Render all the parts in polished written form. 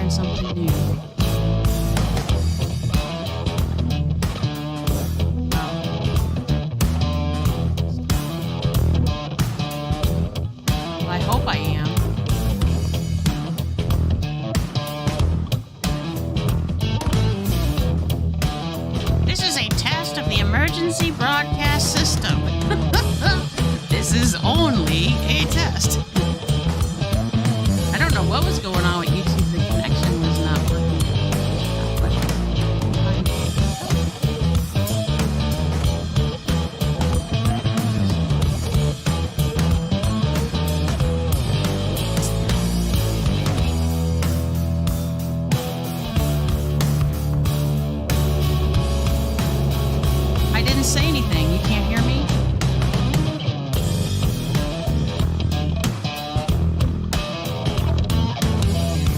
trying something new. Well, I hope I am. This is a test of the emergency broadcast system. This is only a test. I don't know what was going on with YouTube. The connection was not working. I didn't say anything. You can't hear me?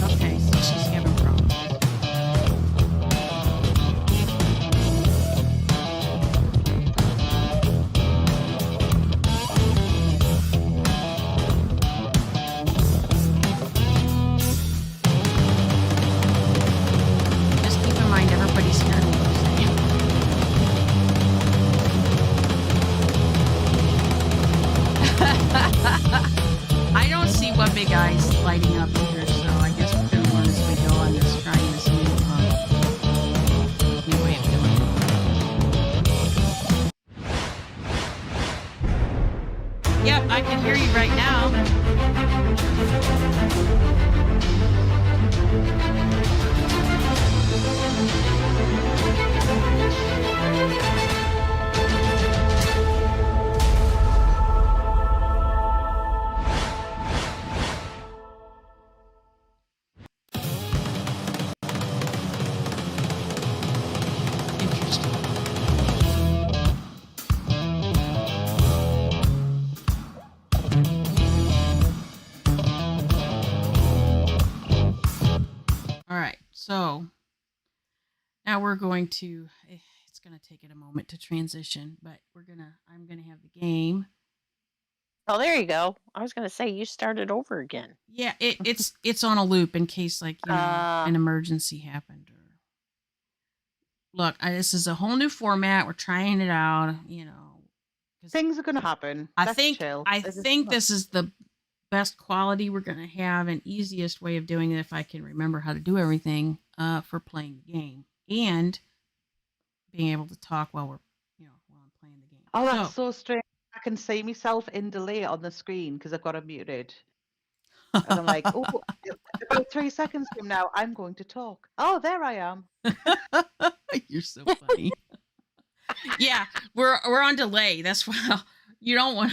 Okay, so she's having problems. Just keep in mind everybody's hearing what you're saying. I don't see what big eyes lighting up either, so I guess we're gonna learn as we go on this trying this new way of doing it. Yep, I can hear you right now. Interesting. All right, so now we're going to. It's gonna take it a moment to transition, but I'm gonna have the game. Oh, there you go. I was going to say you started over again. Yeah, it's on a loop in case an emergency happened. Or look, this is a whole new format. We're trying it out. 'Cause Things are going to happen. I Let's think chill. I This is think fun. this is the best quality we're gonna have and easiest way of doing it if I can remember how to do everything for playing the game and being able to talk while I'm playing the game. Oh, that's so strange. I can see myself in delay on the screen because I've got it muted. And I'm like, oh, about 3 seconds from now, I'm going to talk. Oh, there I am. You're so funny. Yeah, we're on delay. That's why you don't want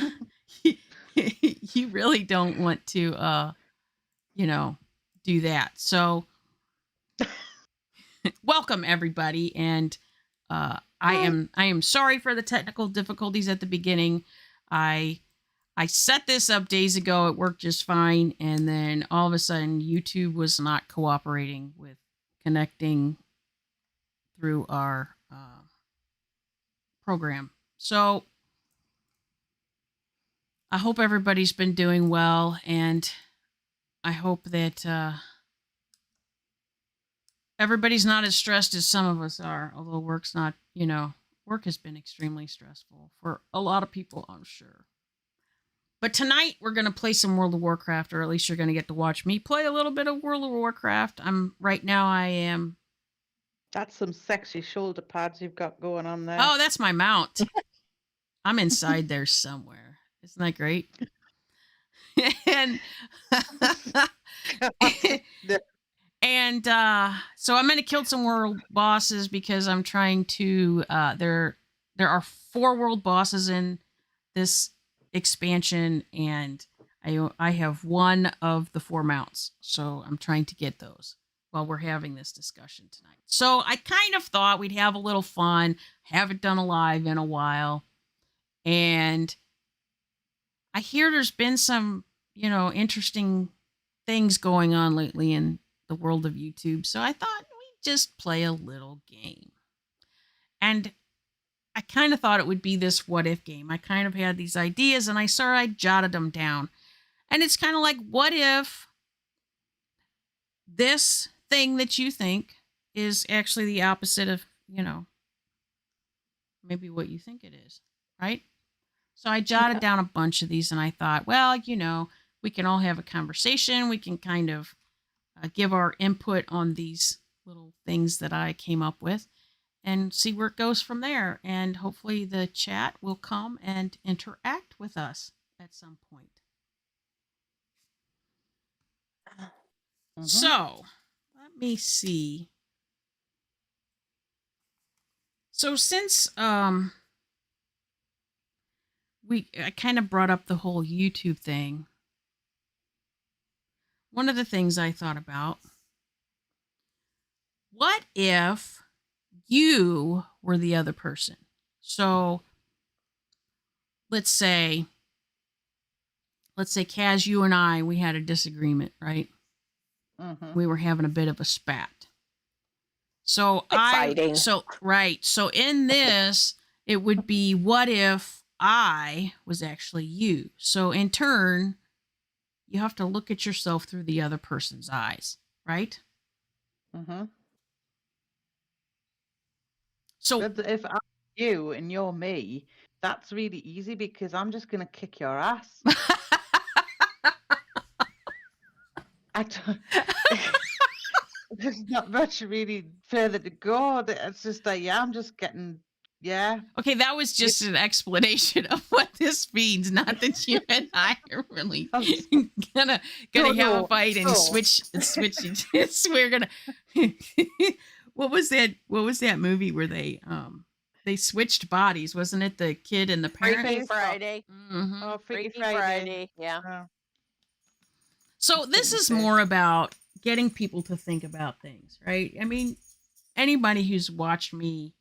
you really don't want to do that. So welcome everybody, and I am sorry for the technical difficulties at the beginning. I set this up days ago. It worked just fine, and then all of a sudden YouTube was not cooperating with connecting through our program. So I hope everybody's been doing well, and I hope that everybody's not as stressed as some of us are, although work has been extremely stressful for a lot of people, I'm sure. But tonight we're going to play some World of Warcraft, or at least you're going to get to watch me play a little bit of World of Warcraft. I am. That's some sexy shoulder pads you've got going on there. Oh, that's my mount. I'm inside there somewhere. Isn't that great? And so I'm going to kill some world bosses because I'm trying to. There are 4 world bosses in this expansion, and I have one of the 4 mounts, so I'm trying to get those while we're having this discussion tonight. So I kind of thought we'd have a little fun. Haven't done a live in a while, and I hear there's been some interesting things going on lately in the world of YouTube. So I thought we'd just play a little game. And I kind of thought it would be this what if game. I kind of had these ideas and I jotted them down. And it's kind of like, what if this thing that you think is actually the opposite of, maybe what you think it is, right? So I jotted down a bunch of these and I thought, well, we can all have a conversation. We can kind of give our input on these little things that I came up with and see where it goes from there. And hopefully the chat will come and interact with us at some point. So let me see. So since I kind of brought up the whole YouTube thing, one of the things I thought about, what if you were the other person? So let's say Kaz, you and I, we had a disagreement, right? We were having a bit of a spat. So Exciting. So in this, it would be, what if I was actually you? So in turn, you have to look at yourself through the other person's eyes, right? So if I'm you and you're me, that's really easy because I'm just going to kick your ass. There's not much really further to go. It's just like, I'm just getting, Okay, that was just an explanation of what this means. Not that you and I are really gonna have a fight and switch. We're gonna. What was that movie where they switched bodies? Wasn't it the kid and the parent? Freaky Friday. Mm-hmm. Oh, Freaky Friday. Yeah. So this is more about getting people to think about things, right? I mean, anybody who's watched me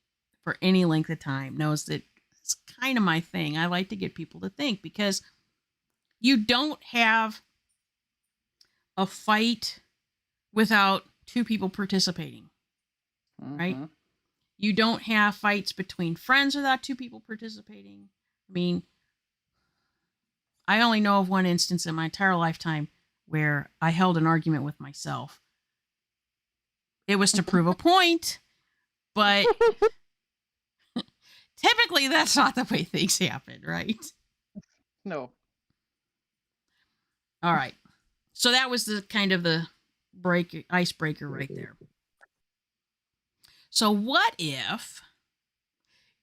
for any length of time knows that it's kind of my thing. I like to get people to think, because you don't have a fight without two people participating, right? You don't have fights between friends without two people participating. I mean, I only know of one instance in my entire lifetime where I held an argument with myself. It was to prove a point, but typically that's not the way things happen, right? No. All right. So that was the kind of the icebreaker right there. So what if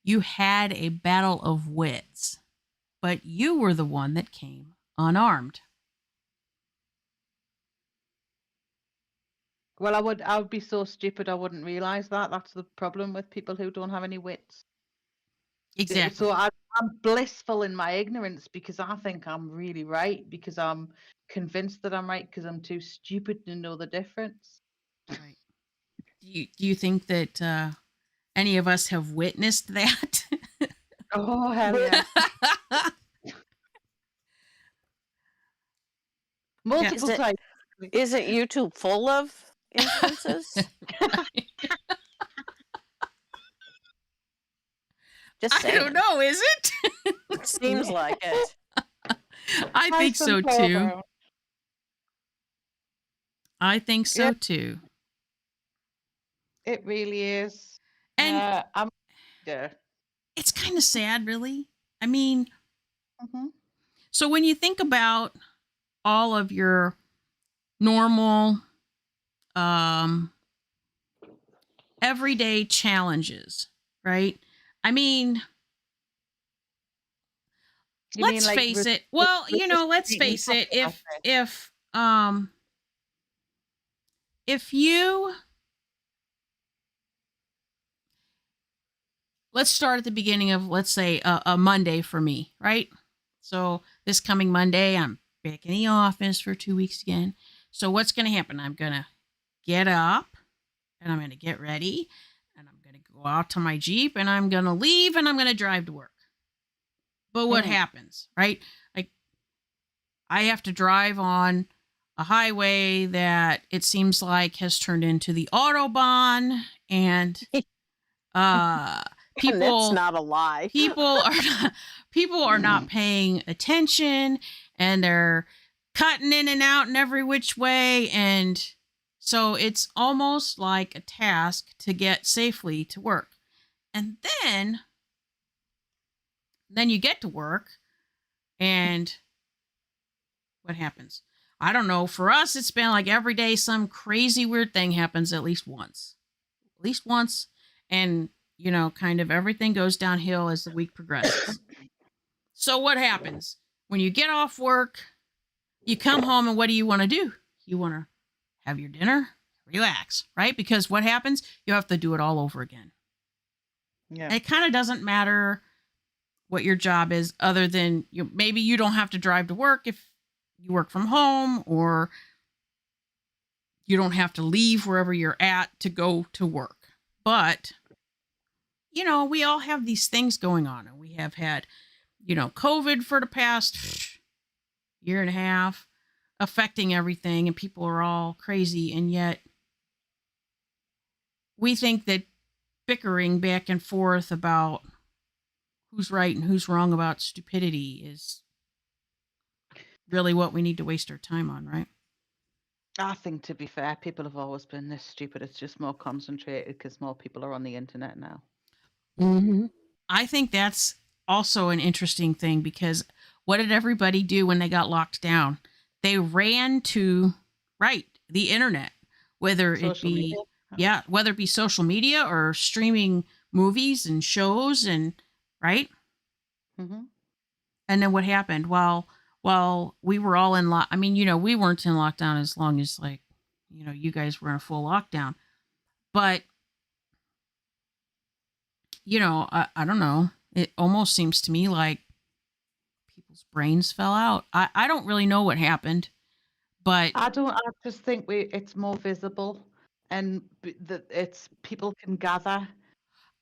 you had a battle of wits, but you were the one that came unarmed? Well, I would be so stupid I wouldn't realize that. That's the problem with people who don't have any wits. Exactly. So I'm blissful in my ignorance because I think I'm really right, because I'm convinced that I'm right because I'm too stupid to know the difference. Right. Do you think that any of us have witnessed that? Oh, hell yeah. Multiple times. Isn't YouTube full of instances? Just saying. I don't know, is it? It seems like it. I think so too. I think so too. It really is. And yeah. It's kind of sad, really. I mean, so when you think about all of your normal everyday challenges, right? I mean, let's face it. Well, let's face it. If you, let's start at the beginning of, let's say, a Monday for me, right? So this coming Monday, I'm back in the office for 2 weeks again. So what's going to happen? I'm going to get up and I'm going to get ready and I'm going to go out to my Jeep and I'm going to leave and I'm going to drive to work. But what happens, right? Like, I have to drive on a highway that it seems like has turned into the Autobahn, and people, that's not a lie. people are not paying attention, and they're cutting in and out in every which way, and So it's almost like a task to get safely to work. And then you get to work and what happens? I don't know. For us, it's been like every day some crazy weird thing happens at least once. At least once. And, kind of everything goes downhill as the week progresses. So what happens? When you get off work, you come home and what do you want to do? You want to have your dinner, relax, right? Because what happens? You have to do it all over again. Yeah. It kind of doesn't matter what your job is other than maybe you don't have to drive to work if you work from home, or you don't have to leave wherever you're at to go to work. But, we all have these things going on, and we have had, COVID for the past year and a half affecting everything, and people are all crazy. And yet we think that bickering back and forth about who's right and who's wrong about stupidity is really what we need to waste our time on, right? I think, to be fair, people have always been this stupid. It's just more concentrated because more people are on the internet now. Mm-hmm. I think that's also an interesting thing, because what did everybody do when they got locked down? They ran to, right, the internet, whether it Social be, media. yeah, whether it be social media or streaming movies and shows, and right. Mm-hmm. And then what happened? While we were all in I mean, we weren't in lockdown as long as you guys were in a full lockdown. But I don't know. It almost seems to me like people's brains fell out. I don't really know what happened, but I just think it's more visible, and that it's people can gather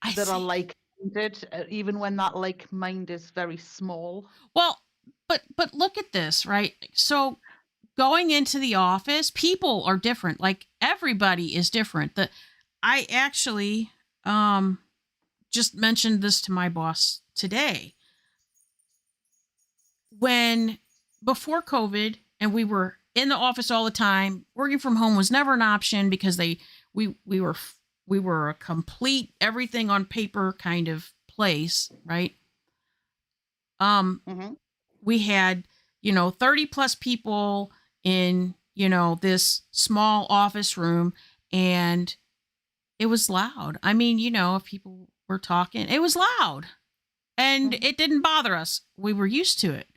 I that are think, like-minded, even when that like mind is very small. well, but look at this, right? So going into the office, people are different. Like everybody is different. I actually just mentioned this to my boss today. When before COVID and we were in the office all the time, working from home was never an option because we were a complete everything on paper kind of place, right? Mm-hmm. We had 30 plus people in this small office room, and it was loud. I mean, if people were talking, it was loud, and Mhm. it didn't bother us. We were used to it.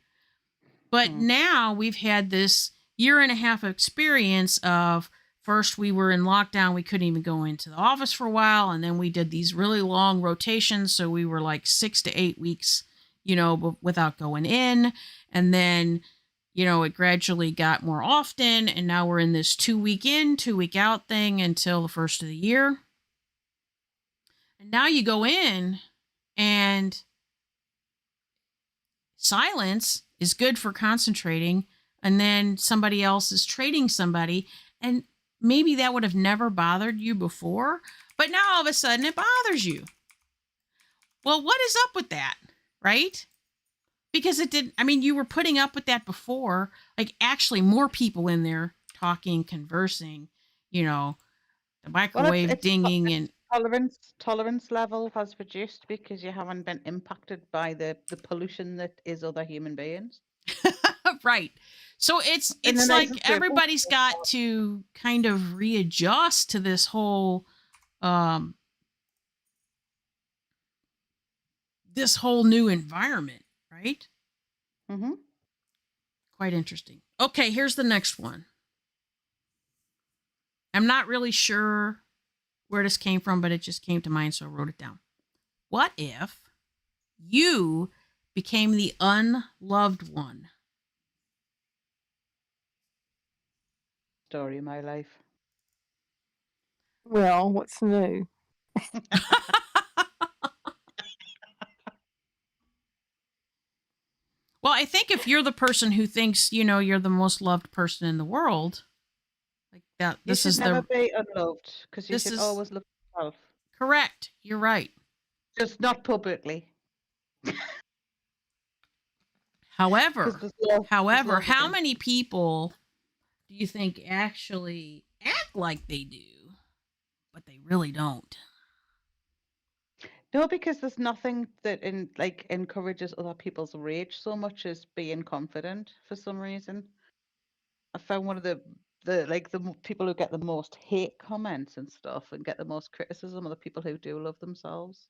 But Mhm. now we've had this year and a half of experience of, first we were in lockdown, we couldn't even go into the office for a while, and then we did these really long rotations, so we were like 6 to 8 weeks, without going in, and then it gradually got more often, and now we're in this 2 week in, 2 week out thing until the first of the year. And now you go in, and silence is good for concentrating, and then somebody else is trading somebody, and maybe that would have never bothered you before, but now all of a sudden it bothers you. Well, what is up with that, right? Because it didn't, I mean, you were putting up with that before, like actually more people in there talking, conversing, the Well, microwave dinging, and tolerance level has reduced because you haven't been impacted by the pollution that is other human beings. right. So it's In the like nicest way everybody's got to kind of readjust to this whole um this whole new environment, right? Mm-hmm. Quite interesting. Okay, here's the next one. I'm not really sure where this came from, but it just came to mind, so I wrote it down. What if you became the unloved one? Story of my life. Well, what's new? Well, I think if you're the person who thinks, you're the most loved person in the world, like that, You should never be unloved because you this should is always love yourself, correct. You're right. just not publicly. However, There's love how again. many people do you think actually act like they do, but they really don't. No, because there's nothing that encourages other people's rage so much as being confident for some reason. I found one of the people who get the most hate comments and stuff and get the most criticism are the people who do love themselves.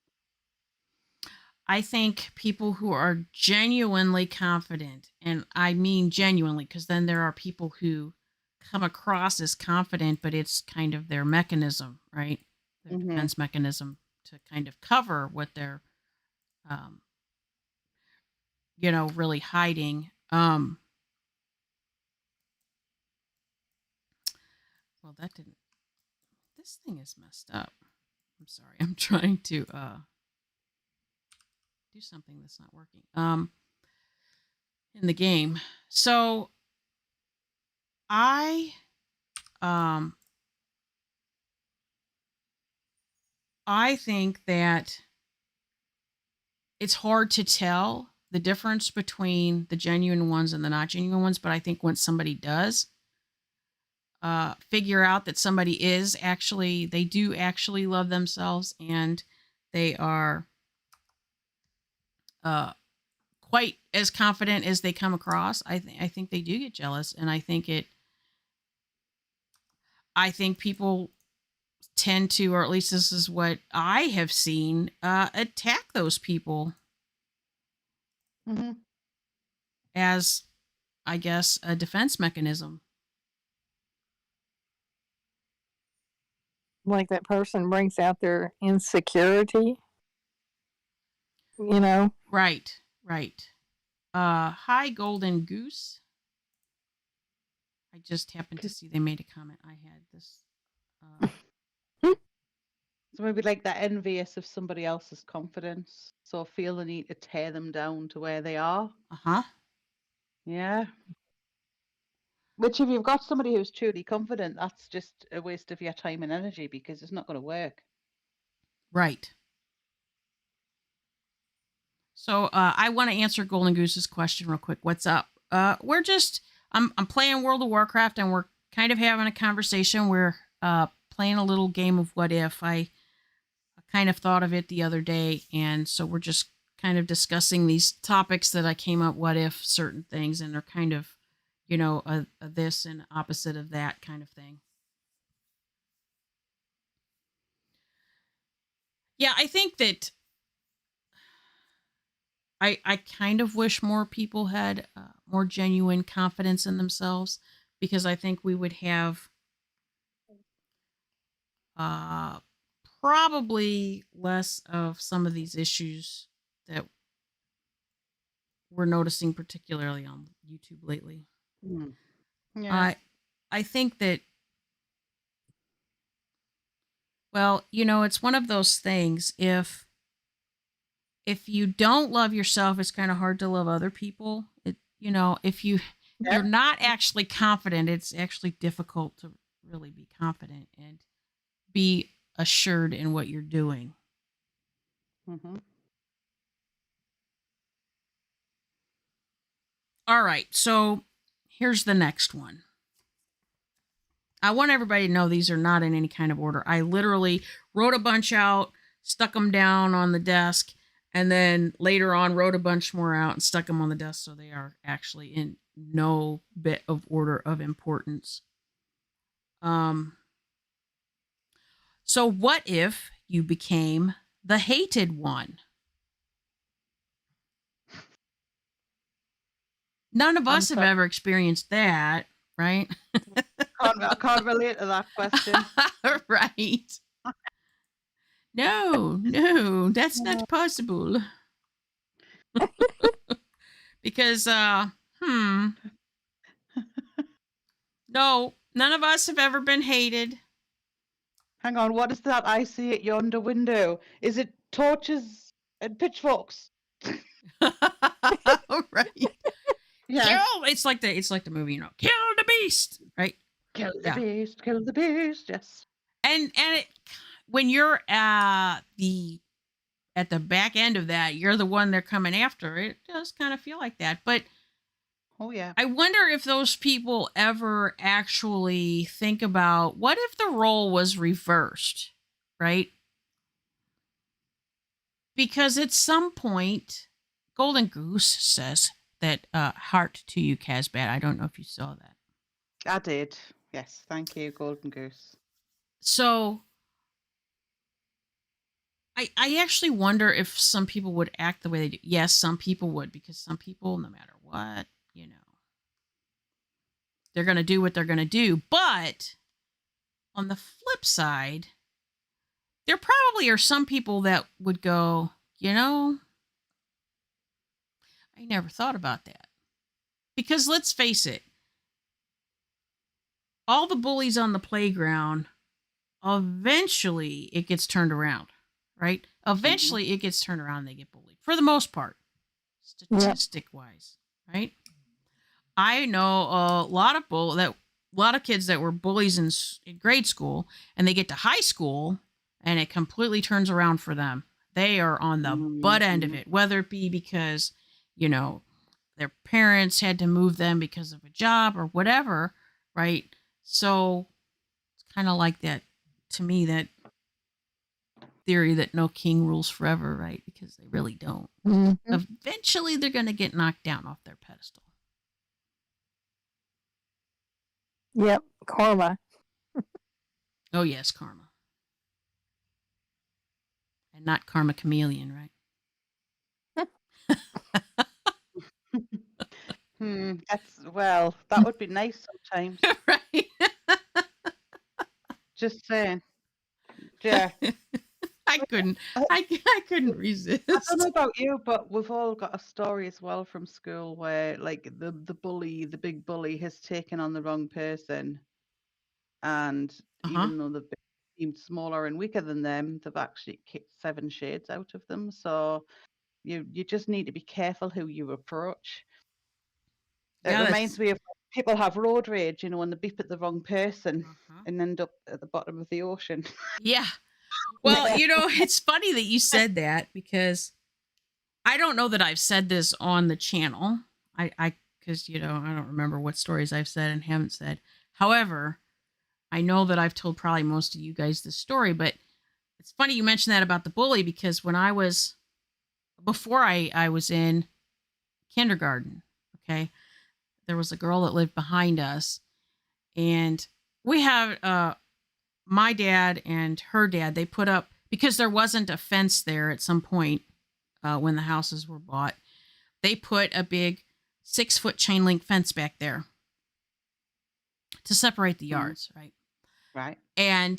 I think people who are genuinely confident, and I mean genuinely, because then there are people who come across as confident, but it's kind of their mechanism, right? Their Mhm. defense mechanism to kind of cover what they're, um, really hiding. Well, that didn't. This thing is messed up. I'm sorry. I'm trying to do something that's not working. In the game. So I um I think that it's hard to tell the difference between the genuine ones and the not genuine ones, but I think once somebody does figure out that somebody they do actually love themselves and they are uh, quite as confident as they come across, I think they do get jealous, and I think people tend to, or at least this is what I have seen, attack those people Mhm. as, I guess, a defense mechanism. Like that person brings out their insecurity, you know? Right, right. Hi, Golden Goose. I just happened to see they made a comment. I had this. So maybe like that envious of somebody else's confidence. So feel the need to tear them down to where they are. Uh-huh. Yeah. Which if you've got somebody who's truly confident, that's just a waste of your time and energy because it's not going to work. Right. So I want to answer Golden Goose's question real quick. What's up? I'm playing World of Warcraft and we're kind of having a conversation. We're playing a little game of what if. I kind of thought of it the other day, and so we're just kind of discussing these topics that I came up. What if certain things, and they're kind of, a this and opposite of that kind of thing. Yeah, I think that I kind of wish more people had more genuine confidence in themselves, because I think we would have uh, probably less of some of these issues that we're noticing, particularly on YouTube lately. Mm. Yeah. I think that, well, it's one of those things. If you don't love yourself, it's kind of hard to love other people. If Yeah. you're not actually confident, it's actually difficult to really be confident and be assured in what you're doing. Mm-hmm. All right, so here's the next one. I want everybody to know these are not in any kind of order. I literally wrote a bunch out, stuck them down on the desk, and then later on wrote a bunch more out and stuck them on the desk, so they are actually in no bit of order of importance. So what if you became the hated one? None of us have sorry. ever experienced that, right? I can't relate to that question. Right. No, that's not possible. Because, no, none of us have ever been hated. Hang on, what is that I see at yonder window? Is it torches and pitchforks? Right. Yes. Kill. It's like the movie, kill the beast, right? Kill the Yeah. beast, kill the beast, yes. And when you're at the back end of that, you're the one they're coming after. It does kind of feel like that. But Oh yeah. I wonder if those people ever actually think about what if the role was reversed, right? Because at some point, Golden Goose says that heart to you, Casbat. I don't know if you saw that. I did. Yes, thank you, Golden Goose. So I actually wonder if some people would act the way they do. Yes, some people would, because some people, no matter what, they're going to do what they're going to do. But on the flip side, there probably are some people that would go, I never thought about that. Because let's face it, all the bullies on the playground, eventually it gets turned around, right? Eventually it gets turned around and they get bullied for the most part, statistic wise, right? I know a lot of kids that were bullies in grade school, and they get to high school and it completely turns around for them. They are on the butt end of it, whether it be because, their parents had to move them because of a job or whatever, right? So it's kind of like that, to me, that theory that no king rules forever, right? Because they really don't. Mm-hmm. Eventually they're going to get knocked down off their pedestal. Yep, karma. Oh, yes, karma. And not karma chameleon, right? That would be nice sometimes. Right. Just saying. Yeah. I couldn't resist. I don't know about you, but we've all got a story as well from school where like the big bully has taken on the wrong person, and even though they've seemed smaller and weaker than them, they've actually kicked 7 shades out of them. So you just need to be careful who you approach. It reminds me of when people have road rage, when they beep at the wrong person and end up at the bottom of the ocean. Yeah. Well, it's funny that you said that, because I don't know that I've said this on the channel. Because, I don't remember what stories I've said and haven't said. However, I know that I've told probably most of you guys this story, but it's funny you mentioned that about the bully, because before I was in kindergarten, okay, there was a girl that lived behind us, and we have my dad and her dad, they put up, because there wasn't a fence there at some point when the houses were bought, they put a big 6-foot chain link fence back there to separate the yards, right? Right. And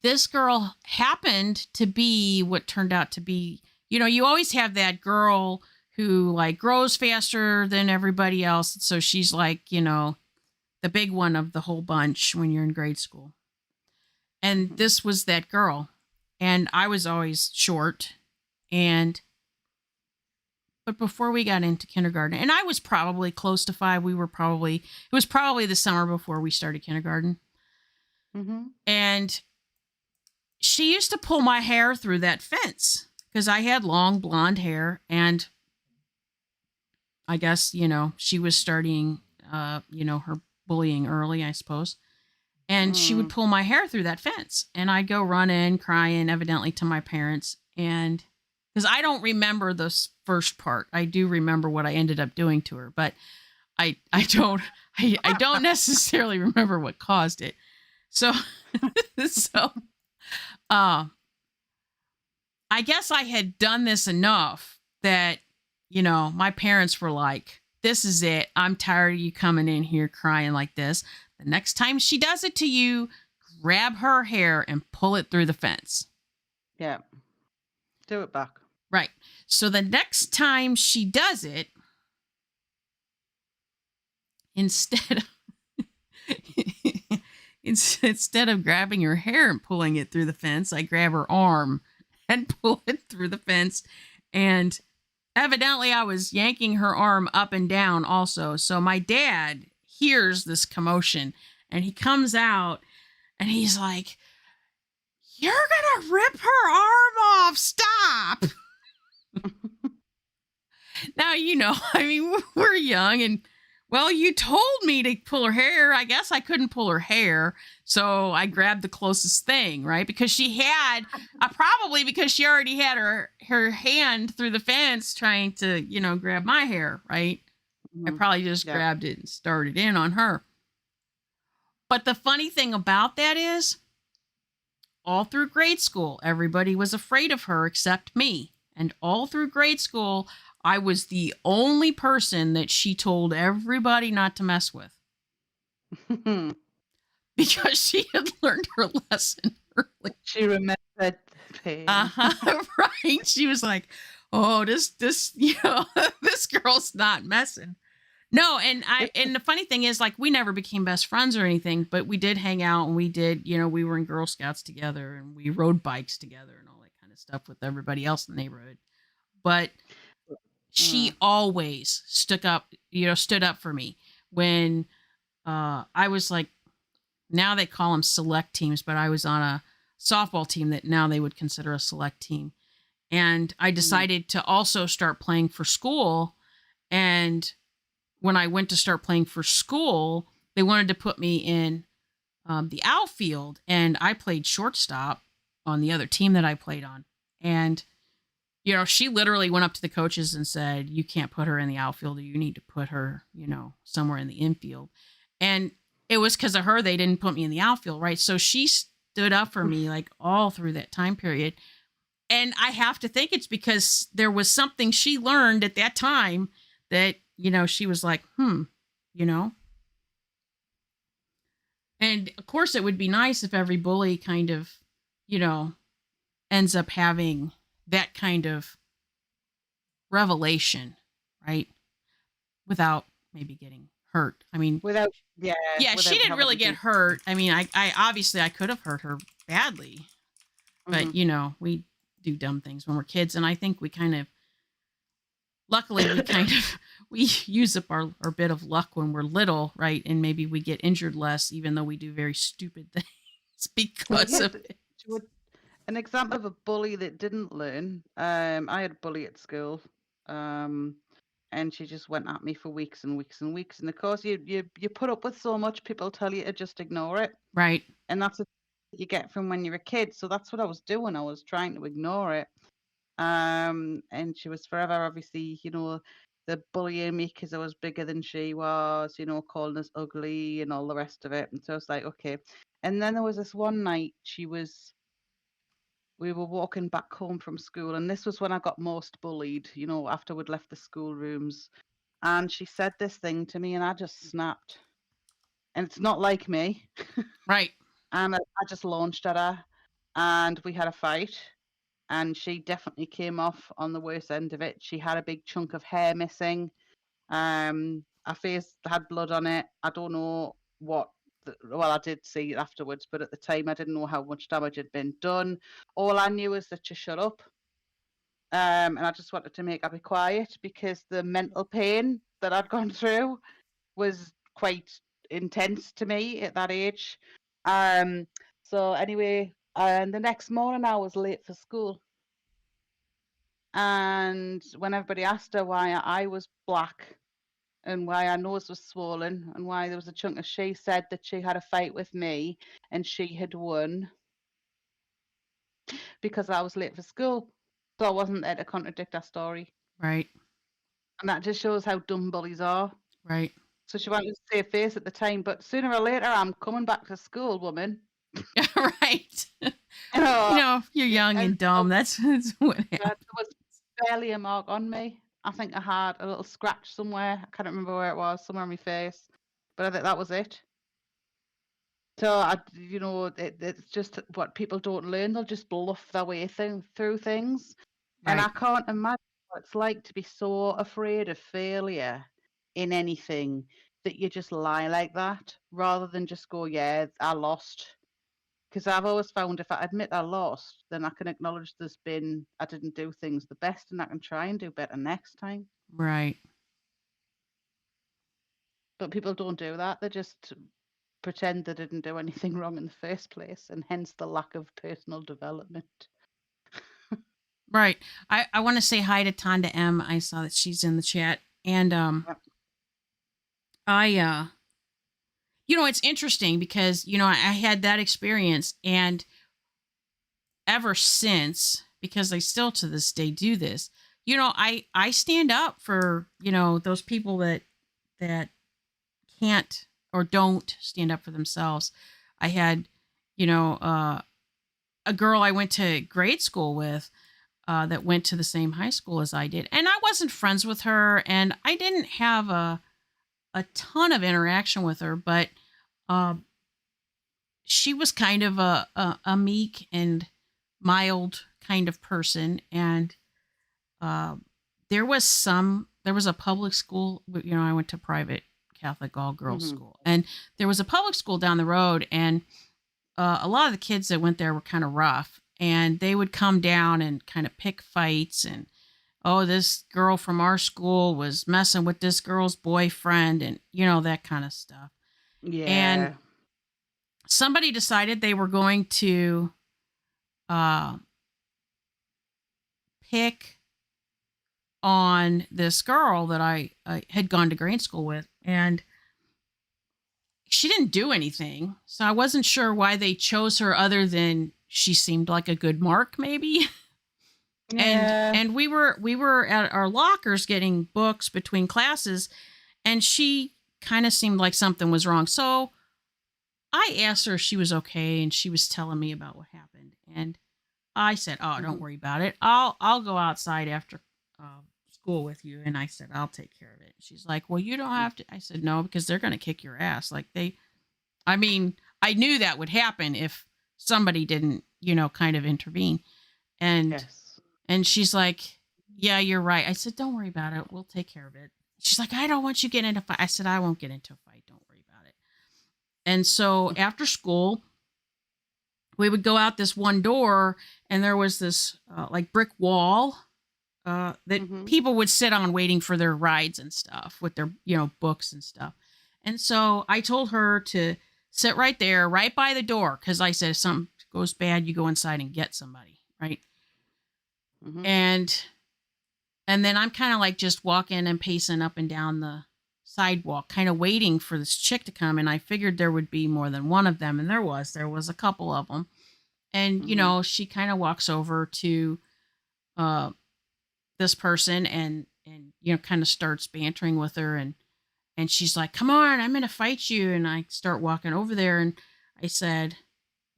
this girl happened to be what turned out to be, you always have that girl who like grows faster than everybody else. So she's like, the big one of the whole bunch when you're in grade school. And this was that girl. And I was always short. But before we got into kindergarten, and I was probably close to 5, it was probably the summer before we started kindergarten. And she used to pull my hair through that fence because I had long blonde hair, and I guess, she was starting, her bullying early, I suppose. And she would pull my hair through that fence, and I'd go running, crying, evidently to my parents. And because I don't remember this first part, I do remember what I ended up doing to her, but I don't necessarily remember what caused it. So, I guess I had done this enough that, my parents were like, this is it. I'm tired of you coming in here crying like this. The next time she does it to you, grab her hair and pull it through the fence. Yeah. Do it back. Right. So the next time she does it, instead of grabbing her hair and pulling it through the fence, I grab her arm and pull it through the fence. And evidently I was yanking her arm up and down also. So my dad hears this commotion, and he comes out and he's like, "You're going to rip her arm off. Stop." Now, I mean, we're young and, well, you told me to pull her hair. I guess I couldn't pull her hair. So I grabbed the closest thing, right? Because she had, probably because she already had her hand through the fence trying to, grab my hair, right? I Mhm. probably just Yeah. grabbed it and started in on her. But the funny thing about that is, all through grade school, everybody was afraid of her except me. And all through grade school, I was the only person that she told everybody not to mess with because she had learned her lesson early. She remembered the pain. Right. She was like, "Oh, this, this girl's not messing." No, and the funny thing is, like, we never became best friends or anything, but we did hang out and we did, we were in Girl Scouts together and we rode bikes together and all that kind of stuff with everybody else in the neighborhood. But she always stood up for me when I was like, now they call them select teams, but I was on a softball team that now they would consider a select team. And I decided to also start playing for school. And when I went to start playing for school, they wanted to put me in the outfield, and I played shortstop on the other team that I played on. And she literally went up to the coaches and said, "You can't put her in the outfield. You need to put her, somewhere in the infield." And it was because of her they didn't put me in the outfield, right? So she stood up for me like all through that time period. And I have to think it's because there was something she learned at that time that, she was like, you know. And of course, it would be nice if every bully kind of, ends up having that kind of revelation, right? Without maybe getting hurt. I mean, Without, yeah, without she didn't having really to get do. hurt. I mean, I obviously I could have hurt her badly, but we do dumb things when we're kids, and I think we kind of, luckily, we kind of we use up our bit of luck when we're little, right? And maybe we get injured less, even though we do very stupid things because of it. An example of a bully that didn't learn. I had a bully at school, and she just went at me for weeks and weeks and weeks. And of course, you put up with so much, people tell you to just ignore it, Right. and that's what you get from when you're a kid. So that's what I was doing. I was trying to ignore it. And she was forever, obviously, the bullying me because I was bigger than she was, calling us ugly and all the rest of it. And so I was like, okay. And then there was this one night we were walking back home from school, and this was when I got most bullied, after we'd left the schoolrooms. And she said this thing to me, and I just snapped. And it's not like me. Right. And I just launched at her, and we had a fight. And she definitely came off on the worst end of it. She had a big chunk of hair missing. Her face had blood on it. I don't know what. Well, I did see it afterwards, but at the time I didn't know how much damage had been done. All I knew is that she shut up. And I just wanted to make her be quiet because the mental pain that I'd gone through was quite intense to me at that age. So anyway, and the next morning I was late for school. And when everybody asked her why her eye was black and why her nose was swollen and why there was a chunk of, she said that she had a fight with me and she had won because I was late for school. So I wasn't there to contradict her story. Right. And that just shows how dumb bullies are. Right. So she wanted to save face at the time, but sooner or later I'm coming back to school, woman. Right. You're young and dumb. That's what happens. There was barely a mark on me. I think I had a little scratch somewhere. I can't remember where it was, somewhere on my face. But I think that was it. So it's just what people don't learn. They'll just bluff their way through things. And I Right. can't imagine what it's like to be so afraid of failure in anything that you just lie like that rather than just go, yeah, I lost. Because I've always found if I admit I lost, then I can acknowledge I didn't do things the best and I can try and do better next time. Right. But people don't do that. They just pretend they didn't do anything wrong in the first place, and hence the lack of personal development. Right. I want to say hi to Tonda M. I saw that she's in the chat. And Yep. I it's interesting because, I had that experience, and ever since, because I still to this day do this, I stand up for, those people that can't or don't stand up for themselves. I had, a girl I went to grade school with, that went to the same high school as I did. And I wasn't friends with her, and I didn't have a ton of interaction with her, but um, she was kind of a meek and mild kind of person. And uh, there was a public school, I went to private Catholic all girls Mhm. school, and there was a public school down the road, and a lot of the kids that went there were kind of rough, and they would come down and kind of pick fights. And oh, this girl from our school was messing with this girl's boyfriend, and that kind of stuff. And Yeah. somebody decided they were going to uh, pick on this girl that I had gone to grade school with, and she didn't do anything, so I wasn't sure why they chose her, other than she seemed like a good mark, maybe. and Yeah. and we were at our lockers getting books between classes, and she kind of seemed like something was wrong. So I asked her if she was okay, and she was telling me about what happened. And I said, "Oh, don't Mhm. worry about it. I'll go outside after school with you." And I said, "I'll take care of it." She's like, "Well, you don't have to." I said, "No, because they're going to kick your ass. Like I mean, I knew that would happen if somebody didn't, kind of intervene." And Yes. and she's like, "Yeah, you're right." I said, "Don't worry about it. We'll take care of it." She's like, "I don't want you getting into a fight." I said, "I won't get into a fight. Don't worry about it." And so after school, we would go out this one door, and there was this like brick wall that Mhm. people would sit on waiting for their rides and stuff with their, books and stuff. And so I told her to sit right there, right by the door, because I said if something goes bad, you go inside and get somebody, right? Mhm. And then I'm kind of like just walking and pacing up and down the sidewalk, kind of waiting for this chick to come. And I figured there would be more than one of them, and there was a couple of them. And Mhm. she kind of walks over to uh, this person, and kind of starts bantering with her. And she's like, "Come on, I'm gonna fight you." And I start walking over there, and I said,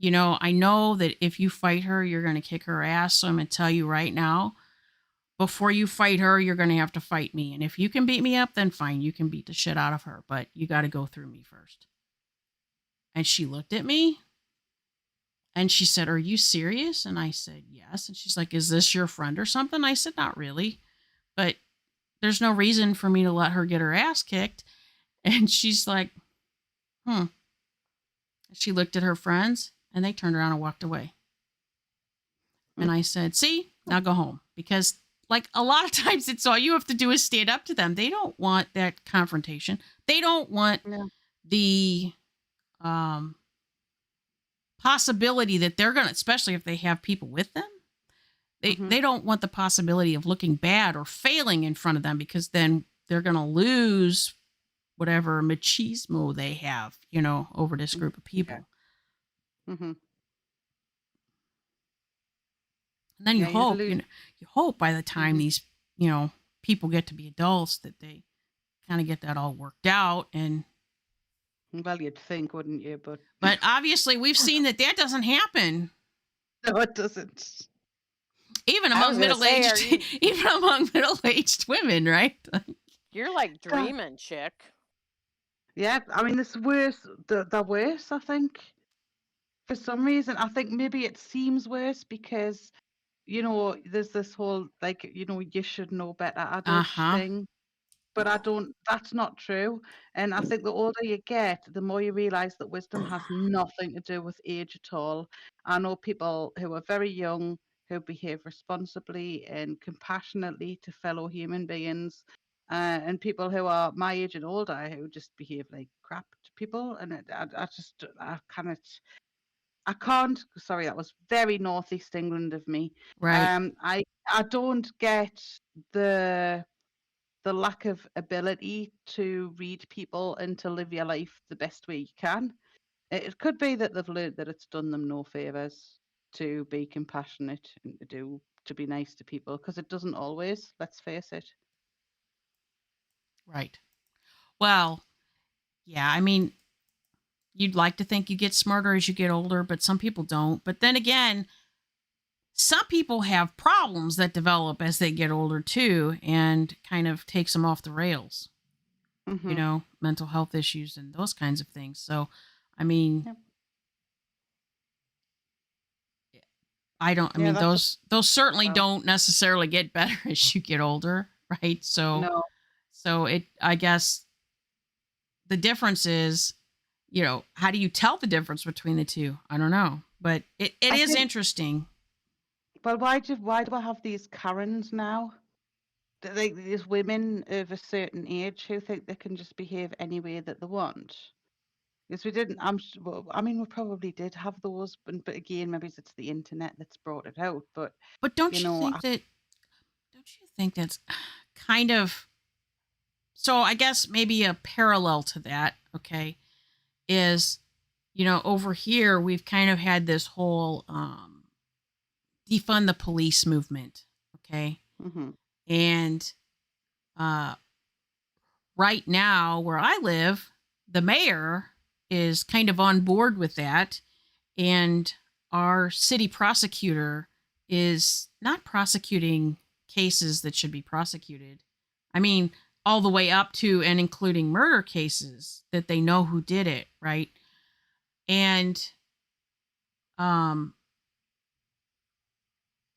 "I know that if you fight her, you're gonna kick her ass. So I'm gonna tell you right now, before you fight her, you're gonna have to fight me. And if you can beat me up, then fine, you can beat the shit out of her. But you got to go through me first." And she looked at me, and she said, "Are you serious?" And I said, "Yes." And she's like, "Is this your friend or something?" I said, "Not really, but there's no reason for me to let her get her ass kicked." And she's like, "Hmm." She looked at her friends, and they turned around and walked away. And I said, "See, now go home." Because, like, a lot of times it's all you have to do is stand up to them. They don't want that confrontation. They don't want Yeah. the um, possibility that they're going to, especially if they have people with them, Mhm. they don't want the possibility of looking bad or failing in front of them, because then they're going to lose whatever machismo they have, over this group of Yeah. people. Mhm. And then you Yeah. You'd hope, lose. you hope by the time Mhm. these, people get to be adults, that they kind of get that all worked out. And Well, you'd think, wouldn't you? But but obviously we've seen that doesn't happen, no, it doesn't. even I was among gonna say, are middle-aged you even among middle-aged women, right? you're like God. dreaming, chick. Yeah. I mean, it's worse. The worse, I think. For some reason, I think maybe it seems worse because there's this whole like you should know better adage Uh-huh. thing. But I don't, that's not true. And I think the older you get, the more you realize that wisdom has nothing to do with age at all. I know people who are very young who behave responsibly and compassionately to fellow human beings, and people who are my age and older who just behave like crap to people. And I just, I cannot, I can't. Sorry, that was very northeast England of me. Right. I don't get the lack of ability to read people and to live your life the best way you can. It could be that they've learned that it's done them no favors to be compassionate and to be nice to people, because it doesn't always. Let's face it. Right. Well, yeah, I mean, you'd like to think you get smarter as you get older, but some people don't. But then again, some people have problems that develop as they get older too, and kind of takes them off the rails, Hmm. mental health issues and those kinds of things. So, I mean, Yep. I Yeah, mean, that's those certainly well. don't necessarily get better as you get older, right? No, So I guess the difference is, how do you tell the difference between the two? I don't know, but it I is think. interesting. But why do I have these Karens now? These women of a certain age who think they can just behave any way that they want. Because we didn't. Well, I mean, we probably did have those, but again, maybe it's the internet that's brought it out. But But you know, don't you think that's kind of, so I guess maybe a parallel to that, okay, is, over here we've kind of had this whole defund the police movement, okay? hmm And uh right now where I live, the mayor is kind of on board with that, and our city prosecutor is not prosecuting cases that should be prosecuted. I mean, all the way up to and including murder cases that they know who did it, right? And um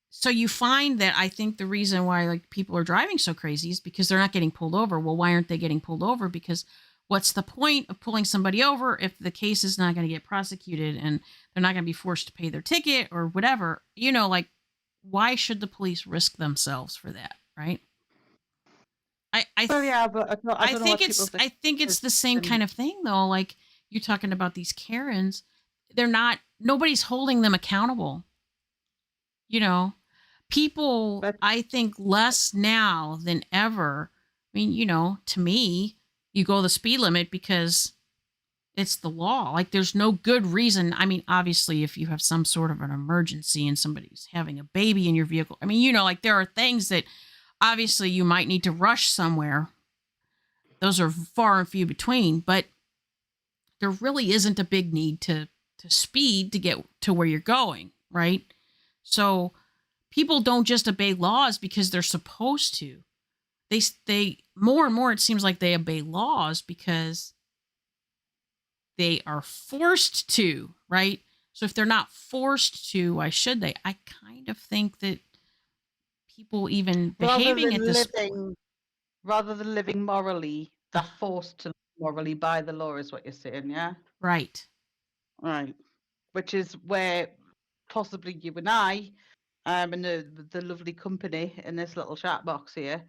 so you find that I think the reason why like people are driving so crazy is because they're not getting pulled over. Well, why aren't they getting pulled over? Because what's the point of pulling somebody over if the case is not going to get prosecuted and they're not going to be forced to pay their ticket or whatever? Like, why should the police risk themselves for that, right? well, yeah, but I I don't know think what people's I think it's the same and kind of thing though. Like you're talking about these Karens, nobody's holding them accountable. You know, people, but I think less now than ever. I mean, to me, you go the speed limit because it's the law. Like there's no good reason. I mean, obviously if you have some sort of an emergency and somebody's having a baby in your vehicle, I mean, like there are things that obviously you might need to rush somewhere. Those are far and few between, but there really isn't a big need to speed to get to where you're going, right? So people don't just obey laws because they're supposed to. They more and more it seems like they obey laws because they are forced to, right? So if they're not forced to, why should they? I kind of think that people even rather behaving than at this point, living, rather than living morally, they're forced to live morally by the law, is what you're saying, yeah? right. Right. Which is where possibly you and I, and the lovely company in this little chat box here,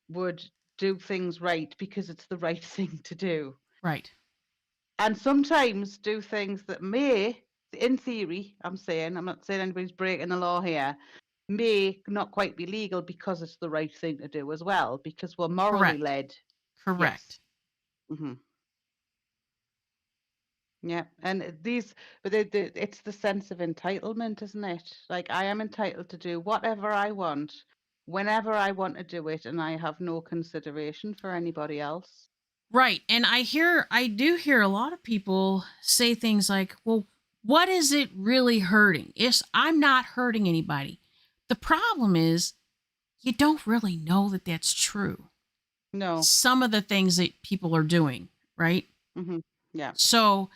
would do things right because it's the right thing to do. Right. And sometimes do things that may, in theory, I'm not saying anybody's breaking the law here, may not quite be legal because it's the right thing to do as well, because we're morally Correct. led. Yes. Correct. hmm Yeah. And but it's the sense of entitlement, isn't it? Like I am entitled to do whatever I want, whenever I want to do it, and I have no consideration for anybody else. Right. And I do hear a lot of people say things like, well, what is it really hurting? Yes, I'm not hurting anybody. The problem is you don't really know that that's true. No. Some of the things that people are doing, right? hmm Yeah. So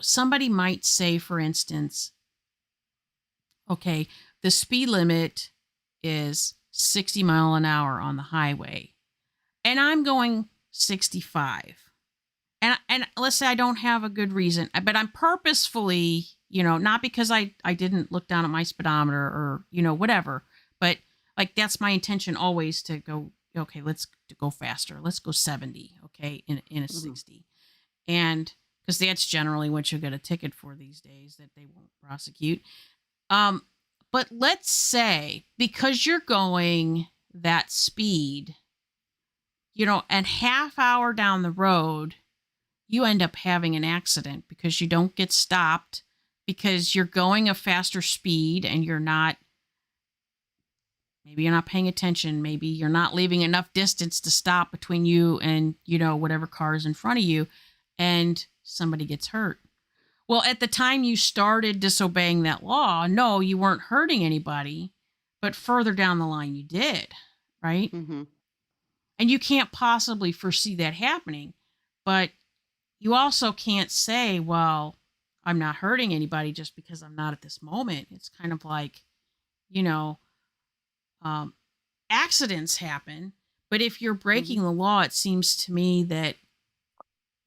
somebody might say, for instance, okay, the speed limit is 60 mile an hour on the highway, and I'm going 65. And let's say I don't have a good reason, but I'm purposefully, not because I didn't look down at my speedometer or, whatever, but like that's my intention always to go, okay, let's go faster. Let's go 70, okay, in a hmm 60. And because that's generally what you'll get a ticket for these days that they won't prosecute. But let's say because you're going that speed, and half hour down the road, you end up having an accident because you don't get stopped because you're going a faster speed and maybe you're not paying attention. Maybe you're not leaving enough distance to stop between you and, whatever car is in front of you, and somebody gets hurt. Well, at the time you started disobeying that law, no, you weren't hurting anybody, but further down the line you did, right? Mm-hmm. And you can't possibly foresee that happening, but you also can't say, well, I'm not hurting anybody just because I'm not at this moment. It's kind of like, accidents happen, but if you're breaking the law, it seems to me that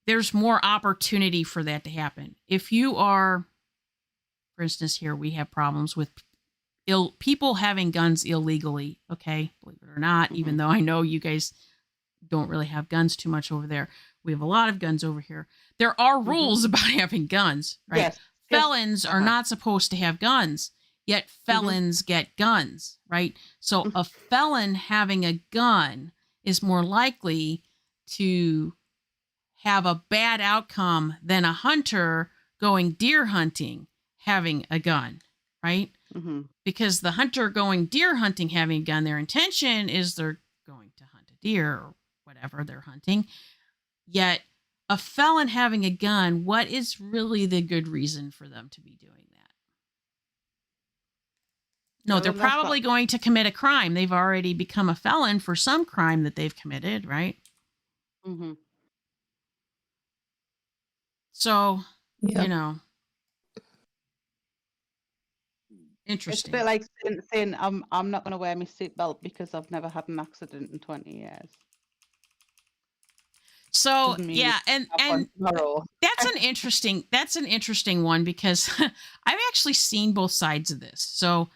there's more opportunity for that to happen. If you are, for instance, here we have problems with people having guns illegally, okay, believe it or not, even though I know you guys don't really have guns too much over there. We have a lot of guns over here. There are rules about having guns, right? Yes. Felons are not supposed to have guns, yet felons get guns, right? So a felon having a gun is more likely to have a bad outcome than a hunter going deer hunting having a gun, right? Mm-hmm. Because the hunter going deer hunting having a gun, their intention is they're going to hunt a deer or whatever they're hunting. Yet a felon having a gun, what is really the good reason for them to be doing that? No, they're probably going to commit a crime. They've already become a felon for some crime that they've committed, right? Mm-hmm. So, Yeah. interesting. It's a bit like saying I'm not going to wear my seatbelt because I've never had an accident in 20 years. So Doesn't mean yeah, and tomorrow. that's an interesting one because I've actually seen both sides of this. So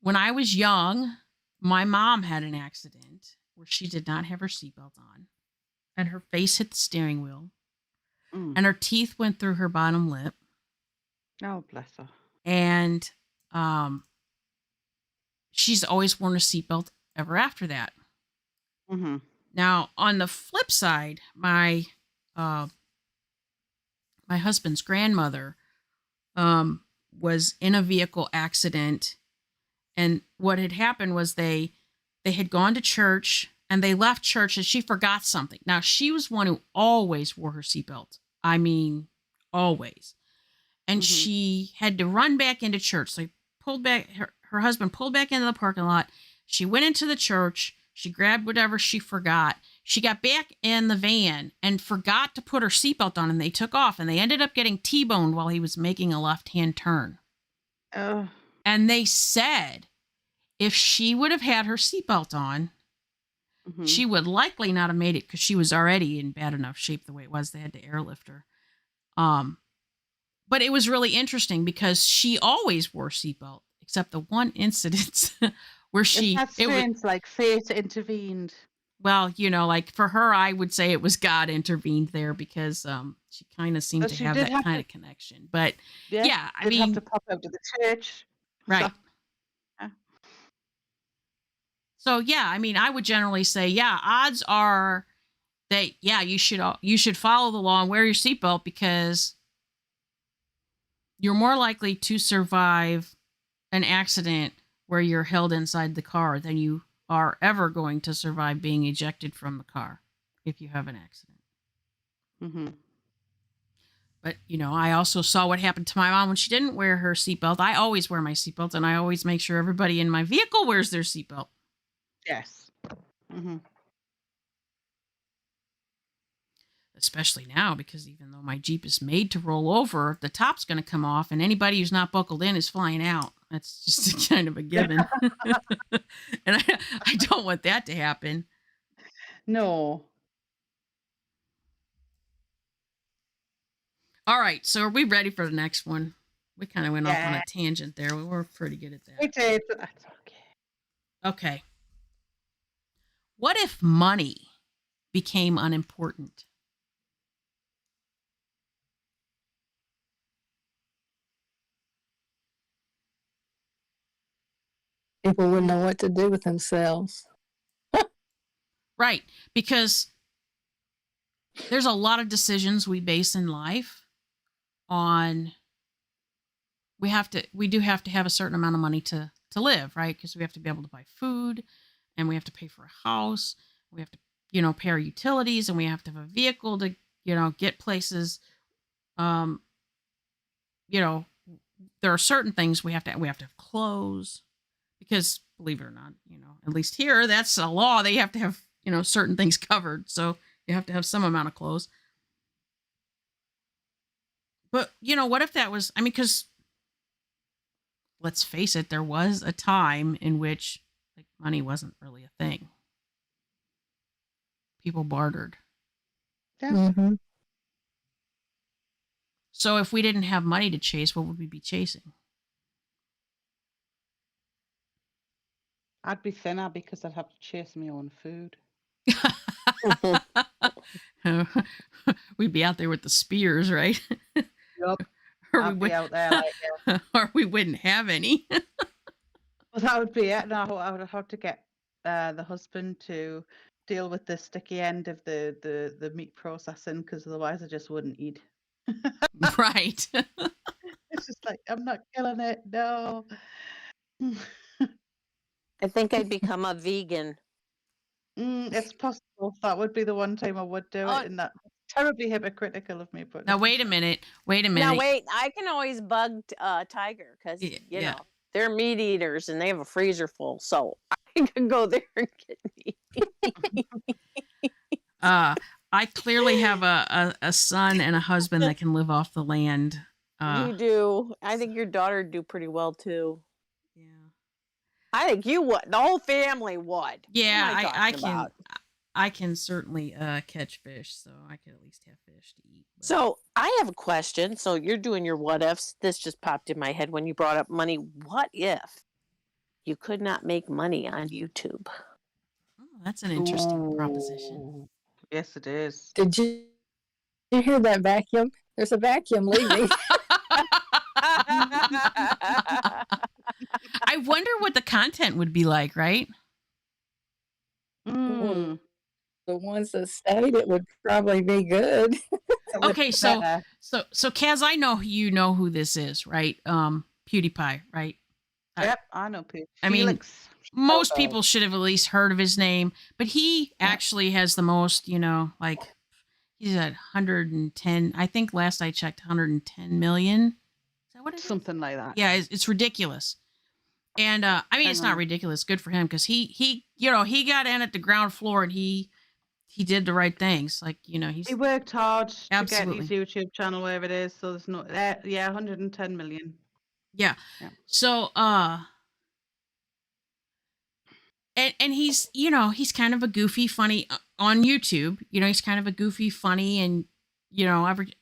when I was young, my mom had an accident where she did not have her seatbelt on, and her face hit the steering wheel, and her teeth went through her bottom lip. Oh, bless her. And she's always worn a seatbelt ever after that. Mm-hmm. Now, on the flip side, my husband's grandmother was in a vehicle accident, and what had happened was they had gone to church and they left church and she forgot something. Now, she was one who always wore her seatbelt. I mean, always. And she had to run back into church. So her husband pulled back into the parking lot. She went into the church. She grabbed whatever she forgot. She got back in the van and forgot to put her seatbelt on, and they took off, and they ended up getting T-boned while he was making a left-hand turn. And they said if she would have had her seatbelt on, she would likely not have made it because she was already in bad enough shape the way it was. They had to airlift her. But it was really interesting because she always wore a seatbelt, except the one incident where like fate intervened. Well, like for her, I would say it was God intervened there because she kind of seemed to have that kind of connection. But yeah, I mean, have to pop out to the church, right? So yeah, I mean, I would generally say, yeah, odds are that you should follow the law and wear your seatbelt because you're more likely to survive an accident where you're held inside the car than you are ever going to survive being ejected from the car if you have an accident. But, I also saw what happened to my mom when she didn't wear her seatbelt. I always wear my seatbelt, and I always make sure everybody in my vehicle wears their seatbelt. Yes. Especially now, because even though my Jeep is made to roll over, the top's going to come off, and anybody who's not buckled in is flying out. That's just kind of a given. And I don't want that to happen. No. All right, so are we ready for the next one? We kind of went off on a tangent there. We were pretty good at that. We did, but that's okay. Okay. What if money became unimportant? People wouldn't know what to do with themselves. Right. Because there's a lot of decisions we base in life on we do have to have a certain amount of money to live, right? Because we have to be able to buy food, and we have to pay for a house. We have to, pay our utilities, and we have to have a vehicle to, get places. Um, there are certain things we have to have clothes, because believe it or not, at least here, that's a law. They have to have, certain things covered. So you have to have some amount of clothes. But, what if that was, because let's face it, there was a time in which like money wasn't really a thing. People bartered. Yeah. Mm-hmm. So if we didn't have money to chase, what would we be chasing? I'd be thinner because I'd have to chase my own food. We'd be out there with the spears, right? Yup. or, I'd we be out there like, or we wouldn't have any. well, that would be it. No, I would have to get the husband to deal with the sticky end of the meat processing, because otherwise I just wouldn't eat. Right. It's just like, I'm not killing it. No. I think I'd become a vegan. It's possible. That would be the one time I would do Oh. it, and that's terribly hypocritical of me. But Now wait a minute. Now wait, I can always bug Tiger because you know they're meat eaters and they have a freezer full, so I can go there and get meat. I clearly have a son and a husband that can live off the land. You do. I think your daughter would do pretty well too. Yeah. I think you would. The whole family would. Yeah, What am I talking can. about? I can certainly catch fish, so I could at least have fish to eat. But... So I have a question. So you're doing your what ifs. This just popped in my head when you brought up money. What if you could not make money on YouTube? Oh, that's an interesting proposition. Ooh. Yes, it is. Did you hear that vacuum? There's a vacuum leaving. I wonder what the content would be like, right? Mm. The ones that stayed, it would probably be good. Okay, so Kaz, I know you know who this is, right? PewDiePie, right? Yep, I know Pete. I mean, Felix. most people should have at least heard of his name, but he actually has the most, like he's at 110. I think last I checked, 110 million. Is that what it is? Something like that. Yeah, it's ridiculous. And I mean, it's not ridiculous. Good for him, because he got in at the ground floor and he did the right things. Like, he worked hard Absolutely. to get his YouTube channel where it is. So there's no, 110 million. Yeah. So, and he's, he's kind of a goofy, funny on YouTube. He's kind of a goofy, funny, and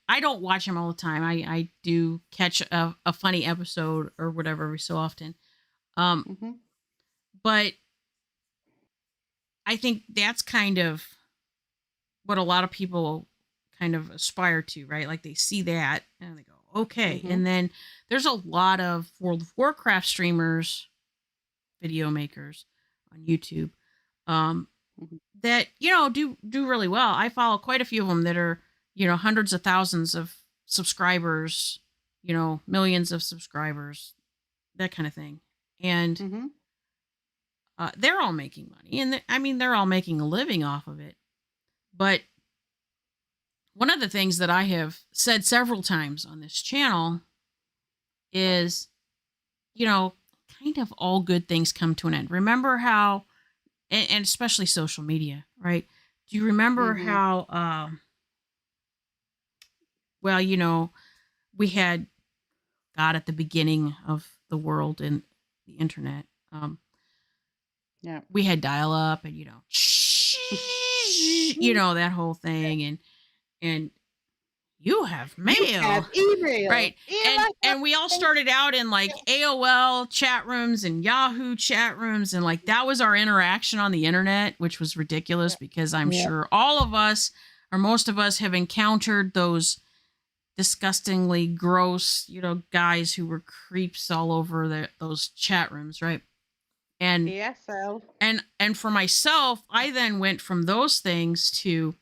I don't watch him all the time. I do catch a funny episode or whatever every so often. But I think that's kind of what a lot of people kind of aspire to, right? Like they see that and they go, okay. And then there's a lot of World of Warcraft streamers, video makers on YouTube that, do really well. I follow quite a few of them that are, hundreds of thousands of subscribers, millions of subscribers, that kind of thing. And they're all making money. And they're all making a living off of it. But one of the things that I have said several times on this channel is, kind of all good things come to an end. Remember how, and especially social media, right? Do you remember how, we had God at the beginning of the world and the internet. We had dial up and, that whole thing. And you have mail. You have email. Right. And we all started out in like AOL chat rooms and Yahoo chat rooms. And like, that was our interaction on the internet, which was ridiculous because I'm sure all of us or most of us have encountered those disgustingly gross, guys who were creeps all over those chat rooms. Right. And ASL. and for myself, I then went from those things to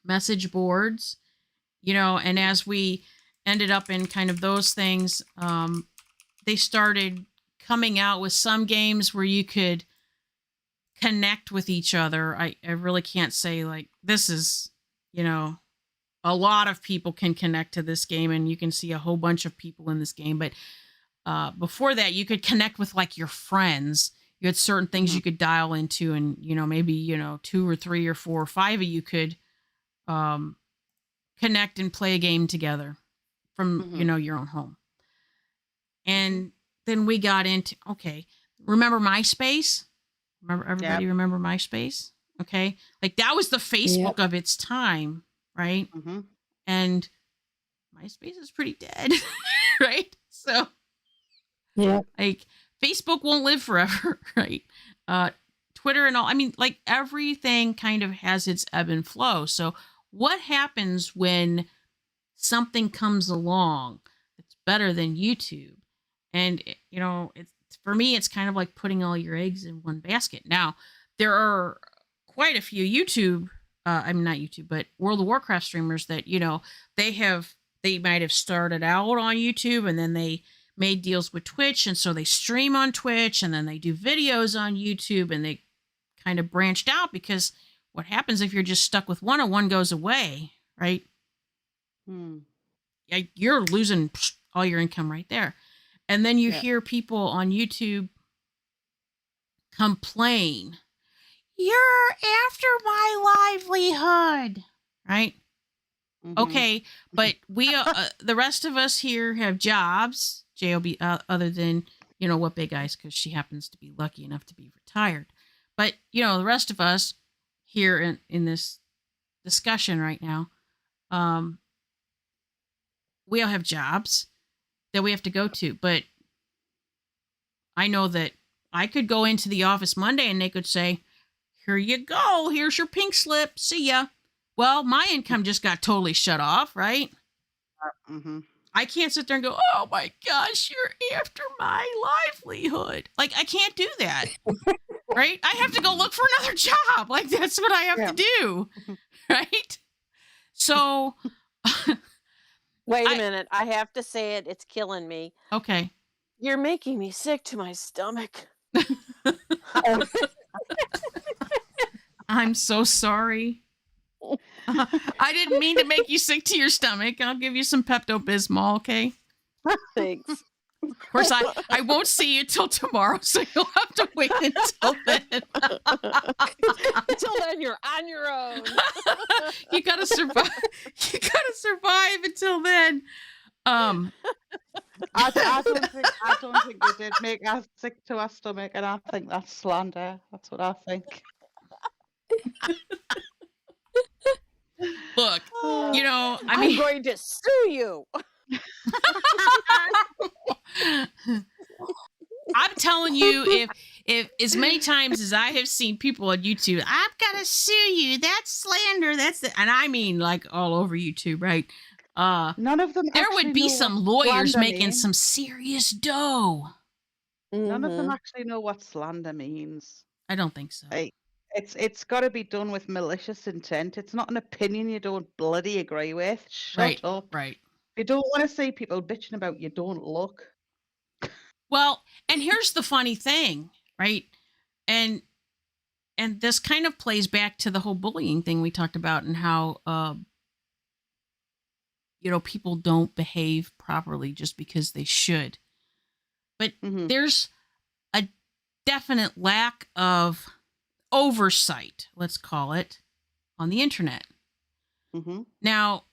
message boards, and as we ended up in kind of those things, they started coming out with some games where you could connect with each other. I really can't say like this is, a lot of people can connect to this game and you can see a whole bunch of people in this game. But before that, you could connect with like your friends. You had certain things you could dial into, and maybe 2 or 3 or 4 or 5 of you could connect and play a game together from your own home. And then we got into, okay, remember MySpace? Everybody remember MySpace? Okay, like that was the Facebook of its time, right? And MySpace is pretty dead, right? So like Facebook won't live forever, right? Twitter and all, I mean, like everything kind of has its ebb and flow. So what happens when something comes along that's better than YouTube? And it's, for me, it's kind of like putting all your eggs in one basket. Now, there are quite a few YouTube, I mean, not YouTube, but World of Warcraft streamers that, they might have started out on YouTube and then they made deals with Twitch. And so they stream on Twitch and then they do videos on YouTube, and they kind of branched out, because what happens if you're just stuck with one and one goes away, right? You're losing all your income right there. And then you hear people on YouTube complain, "You're after my livelihood," right? Okay, but we, the rest of us here have jobs, JOB, other than, What Big Eyes, because she happens to be lucky enough to be retired. But, the rest of us here in this discussion right now, we all have jobs that we have to go to. But I know that I could go into the office Monday and they could say, "Here you go. Here's your pink slip. See ya." Well, my income just got totally shut off, right? I can't sit there and go, "Oh my gosh, you're after my livelihood." Like, I can't do that, right? I have to go look for another job. Like, that's what I have to do, right? So, wait a minute. I have to say it. It's killing me. Okay. You're making me sick to my stomach. I'm so sorry. I didn't mean to make you sick to your stomach. I'll give you some Pepto-Bismol, okay? Thanks. Of course, I won't see you till tomorrow, so you'll have to wait until then. Until then, you're on your own. You gotta survive. You gotta survive until then. I don't think they did make us sick to our stomach, and I think that's slander. That's what I think. Look, I'm going to sue you. I'm telling you, if as many times as I have seen people on YouTube, "I'm gonna sue you. That's slander. And I mean like all over YouTube, right? None of them. There would be some lawyers making means. some serious dough. None of them actually know what slander means. I don't think so. Like, it's got to be done with malicious intent. It's not an opinion you don't bloody agree with. Shut up. Right. If you don't want to see people bitching about you, don't look. Well, and here's the funny thing, right? And this kind of plays back to the whole bullying thing we talked about, and how people don't behave properly just because they should. But there's a definite lack of oversight, let's call it, on the internet. Now,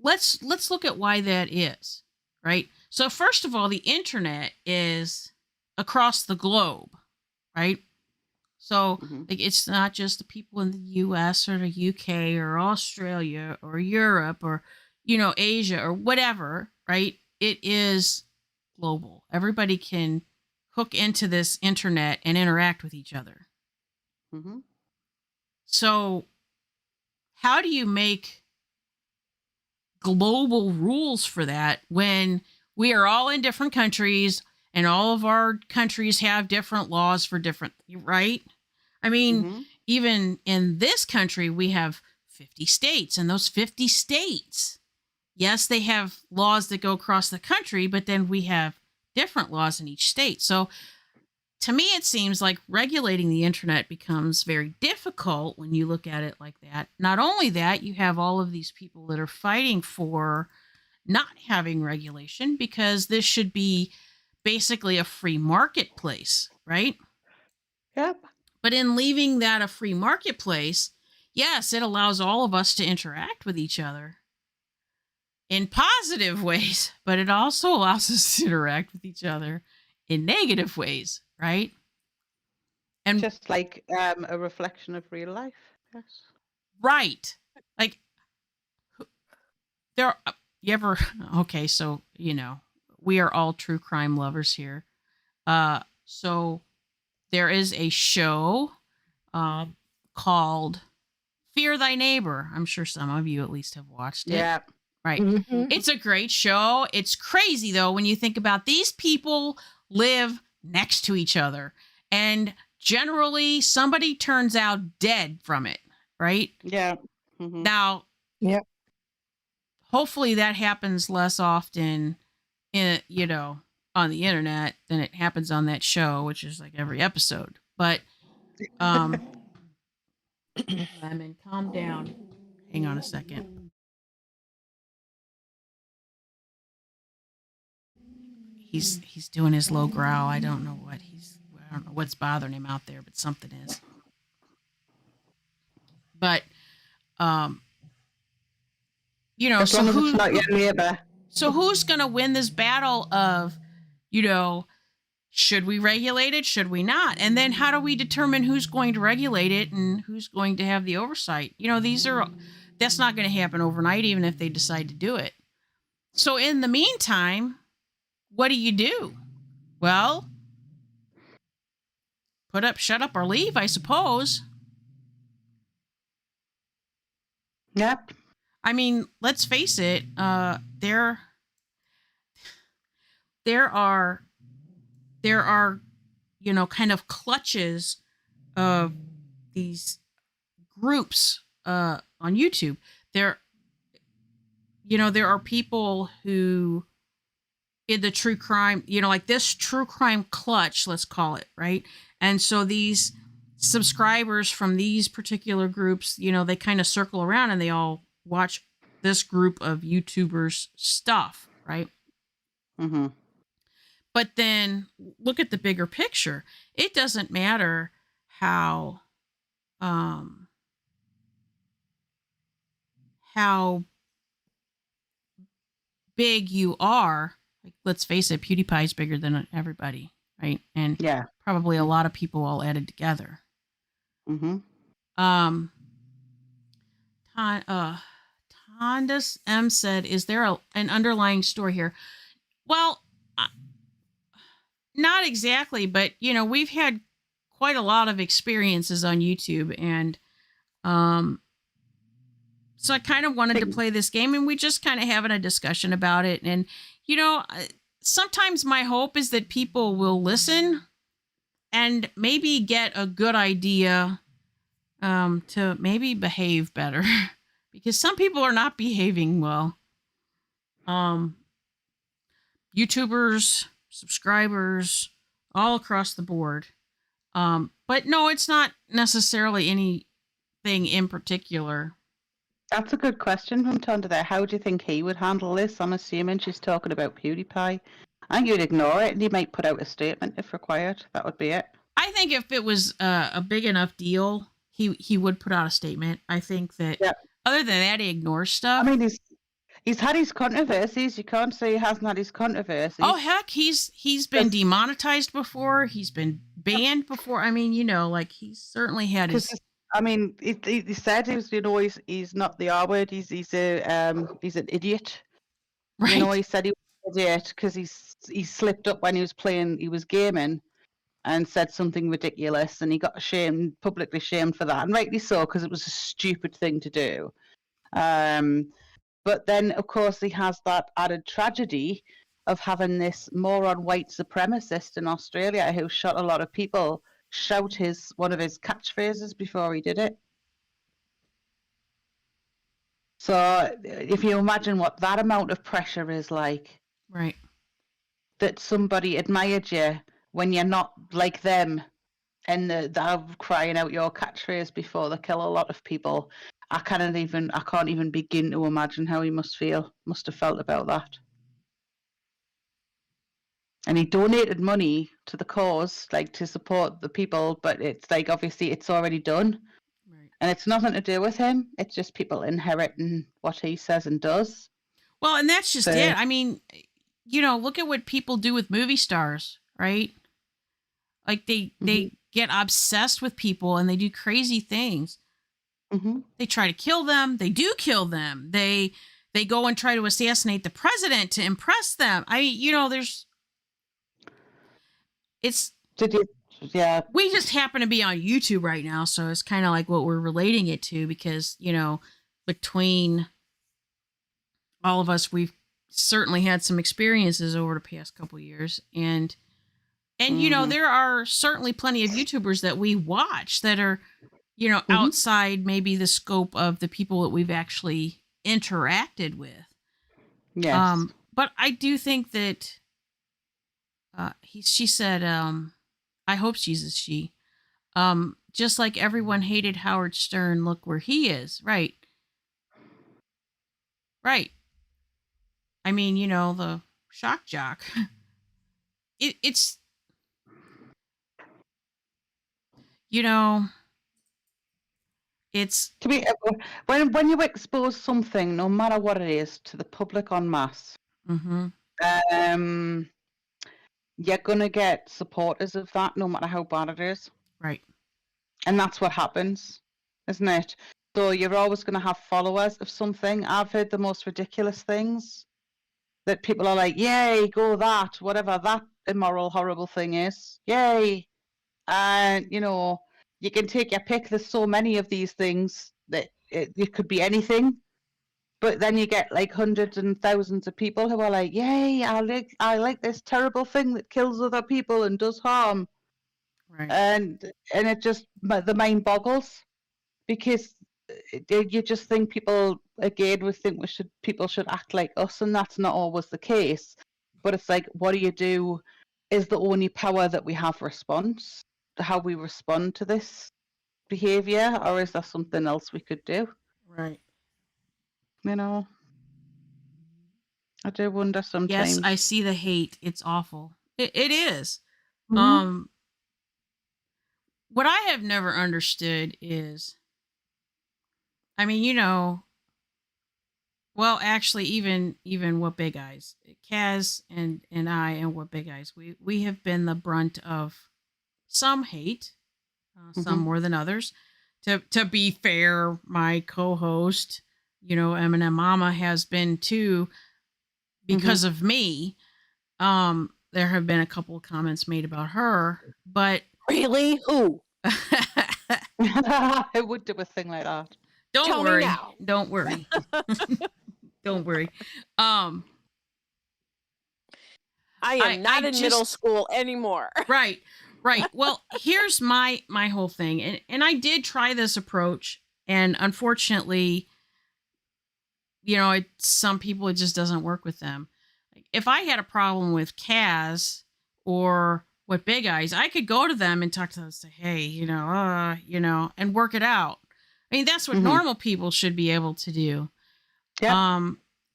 let's look at why that is, right? So first of all, the internet is across the globe, right? So like, it's not just the people in the US or the UK or Australia or Europe or, Asia or whatever, right? It is global. Everybody can hook into this internet and interact with each other. So how do you make global rules for that when we are all in different countries and all of our countries have different laws for different, right? I mean, Mhm. even in this country, we have 50 states, and those 50 states, yes, they have laws that go across the country, but then we have different laws in each state. So to me, it seems like regulating the internet becomes very difficult when you look at it like that. Not only that, you have all of these people that are fighting for not having regulation because this should be basically a free marketplace, right? Yep. But in leaving that a free marketplace, yes, it allows all of us to interact with each other in positive ways, but it also allows us to interact with each other in negative ways, right? And Just like a reflection of real life. Yes. right, like there, you ever? Okay, so we are all true crime lovers here. So there is a show called Fear Thy Neighbor. I'm sure some of you at least have watched it. Yeah. Right. Mhm. It's a great show. It's crazy though when you think about these people live next to each other, and generally somebody turns out dead from it, right? Yeah. Mhm. Now, Yep. hopefully that happens less often on the internet than it happens on that show, which is like every episode. But Lemon, calm down. Hang on a second. He's doing his low growl. I don't know what's bothering him out there, but something is. But As so long as it's not your neighbor. so who's gonna win this battle of, should we regulate it? Should we not? And then how do we determine who's going to regulate it and who's going to have the oversight? That's not going to happen overnight, even if they decide to do it. So in the meantime, what do? Well, put up, shut up, or leave, I suppose. Yep. I mean, let's face it. There are kind of clutches of these groups on YouTube. There are people who in the true crime, like this true crime clutch, let's call it, right? And so these subscribers from these particular groups, they kind of circle around and they all watch this group of YouTubers stuff, right? Mhm. But then look at the bigger picture. It doesn't matter how big you are. Like, let's face it, PewDiePie's bigger than everybody, right? And Yeah. probably a lot of people all added together. Mhm. Tondas M said, "Is there an underlying story here?" Well, not exactly, but we've had quite a lot of experiences on YouTube, and so I kind of wanted to play this game, and we just kind of having a discussion about it. And sometimes my hope is that people will listen and maybe get a good idea to maybe behave better, because some people are not behaving well. YouTubers, subscribers, all across the board. But no, it's not necessarily anything in particular. That's a good question from Tonda there. How do you think he would handle this? I'm assuming she's talking about PewDiePie. I think you'd ignore it and he might put out a statement if required. That would be it. I think if it was a big enough deal, he would put out a statement. I think that other than that, he ignores stuff. I mean, he's had his controversies. You can't say he hasn't had his controversies. Oh heck, he's been demonetized before. He's been banned before. I mean, like he's certainly had his. I mean, he said he's not the R word. He's an idiot. Right. He said he was an idiot because he slipped up when he was gaming, and said something ridiculous, and he got publicly shamed for that, and rightly so, because it was a stupid thing to do. But then, of course, he has that added tragedy of having this moron white supremacist in Australia who shot a lot of people shout one of his catchphrases before he did it. So if you imagine what that amount of pressure is like, Right. that somebody admired you when you're not like them, and they're crying out your catchphrase before they kill a lot of people. I can't even begin to imagine how he must have felt about that. And he donated money to the cause, like to support the people, but it's like obviously it's already done. Right. And it's nothing to do with him. It's just people inheriting what he says and does. Well, and that's just it. I mean, look at what people do with movie stars, right? Like they get obsessed with people and they do crazy things. Mm-hmm. They try to kill them. They do kill them. They go and try to assassinate the president to impress them. Yeah. We just happen to be on YouTube right now, so it's kind of like what we're relating it to because, between all of us, we've certainly had some experiences over the past couple of years. And there are certainly plenty of YouTubers that we watch that are, outside maybe the scope of the people that we've actually interacted with. Yes. But I do think that she said, I hope she's a she. Just like everyone hated Howard Stern, look where he is. Right. Right. I mean, the shock jock. It's it's to be when you expose something, no matter what it is, to the public en masse, you're gonna get supporters of that, no matter how bad it is. Right. And that's what happens, isn't it? So you're always gonna have followers of something. I've heard the most ridiculous things that people are like, "Yay, go that, whatever that immoral, horrible thing is, yay!" And you can take your pick. There's so many of these things that it could be anything, but then you get like hundreds and thousands of people who are like, "Yay! I like this terrible thing that kills other people and does harm," right. and it just the mind boggles because you just think people people should act like us, and that's not always the case. But it's like, what do you do? Is the only power that we have response? How we respond to this behavior, or is there something else we could do? Right. I do wonder sometimes. Yes, I see the hate. It's awful. It is. Mhm. What I have never understood is, I mean, well, actually, even What Big Eyes, Kaz and I and What Big Eyes, we have been the brunt of some hate, some more than others. To be fair, my co-host, Eminem Mama, has been too because of me. There have been a couple of comments made about her, but Really? Who? I would do a thing like that. Don't Tell me worry. now. Don't worry. Don't worry. I am not in middle school anymore. Right. Well, here's my whole thing. And I did try this approach, and unfortunately, some people, it just doesn't work with them. If I had a problem with Kaz or What Big Eyes, I could go to them and talk to them and say, hey, and work it out. I mean, that's what normal people should be able to do. Yep.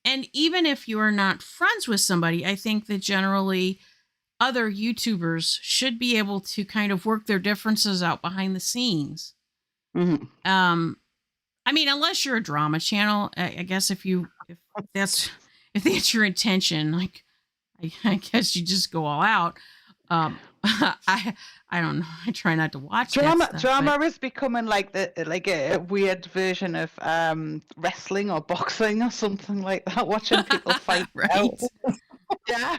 And even if you are not friends with somebody, I think that generally other YouTubers should be able to kind of work their differences out behind the scenes. I mean, unless you're a drama channel, I guess if that's your intention, like, I guess you just go all out. I don't know. I try not to watch drama is becoming like a weird version of wrestling or boxing or something like that. Watching people fight, right? Yeah.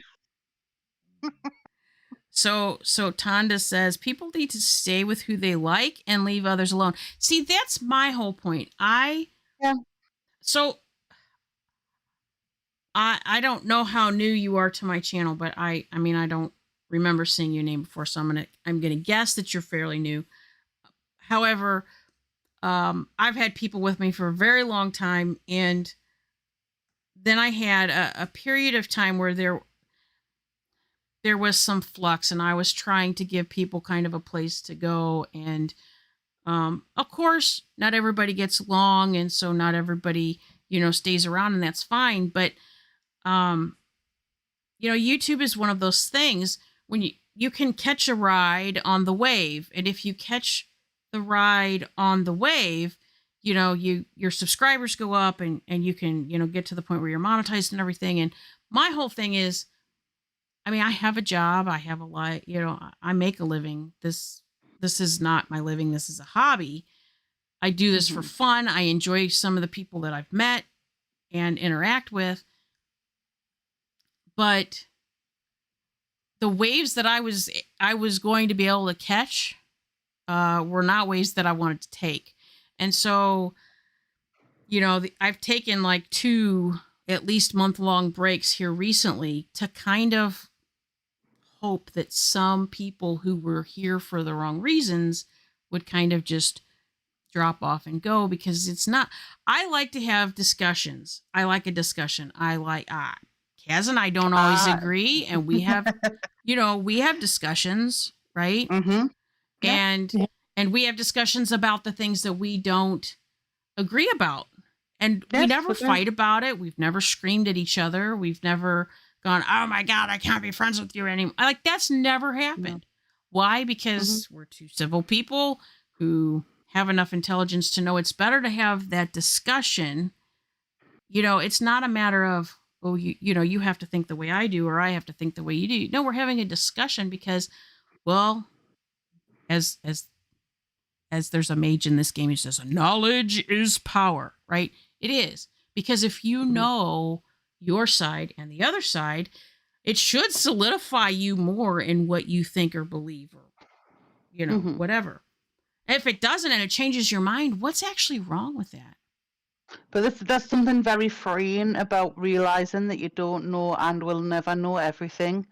So Tonda says people need to stay with who they like and leave others alone. See, that's my whole point. So I don't know how new you are to my channel, but I mean I don't remember seeing your name before, so I'm gonna guess that you're fairly new. However, I've had people with me for a very long time, and then I had a period of time where there was some flux, and I was trying to give people kind of a place to go. And of course, not everybody gets along, and so not everybody, stays around, and that's fine. But um, YouTube is one of those things when you can catch a ride on the wave, and if you catch the ride on the wave, your subscribers go up, and you can get to the point where you're monetized and everything. And my whole thing is, I mean, I have a job, I have a life, I make a living. This is not my living. This is a hobby. I do this for fun. I enjoy some of the people that I've met and interact with. But the waves that I was going to be able to catch were not waves that I wanted to take. And so, I've taken like 2 at least month-long breaks here recently to kind of hope that some people who were here for the wrong reasons would kind of just drop off and go, because it's not, I like to have discussions. I like a discussion. I like, Kaz and I don't always agree, and we have, we have discussions, right? Mm-hmm. And and we have discussions about the things that we don't agree about. And we never fight about it. We've never screamed at each other. We've never gone, oh my God, I can't be friends with you anymore. Like, that's never happened. No. Why? Because we're 2 civil people who have enough intelligence to know it's better to have that discussion. It's not a matter of, oh, you have to think the way I do, or I have to think the way you do. No, we're having a discussion because, well, as there's a mage in this game who says, knowledge is power, right? It is. Because if you know your side and the other side, it should solidify you more in what you think or believe, or, whatever. If it doesn't and it changes your mind, what's actually wrong with that? But there's something very freeing about realizing that you don't know and will never know everything.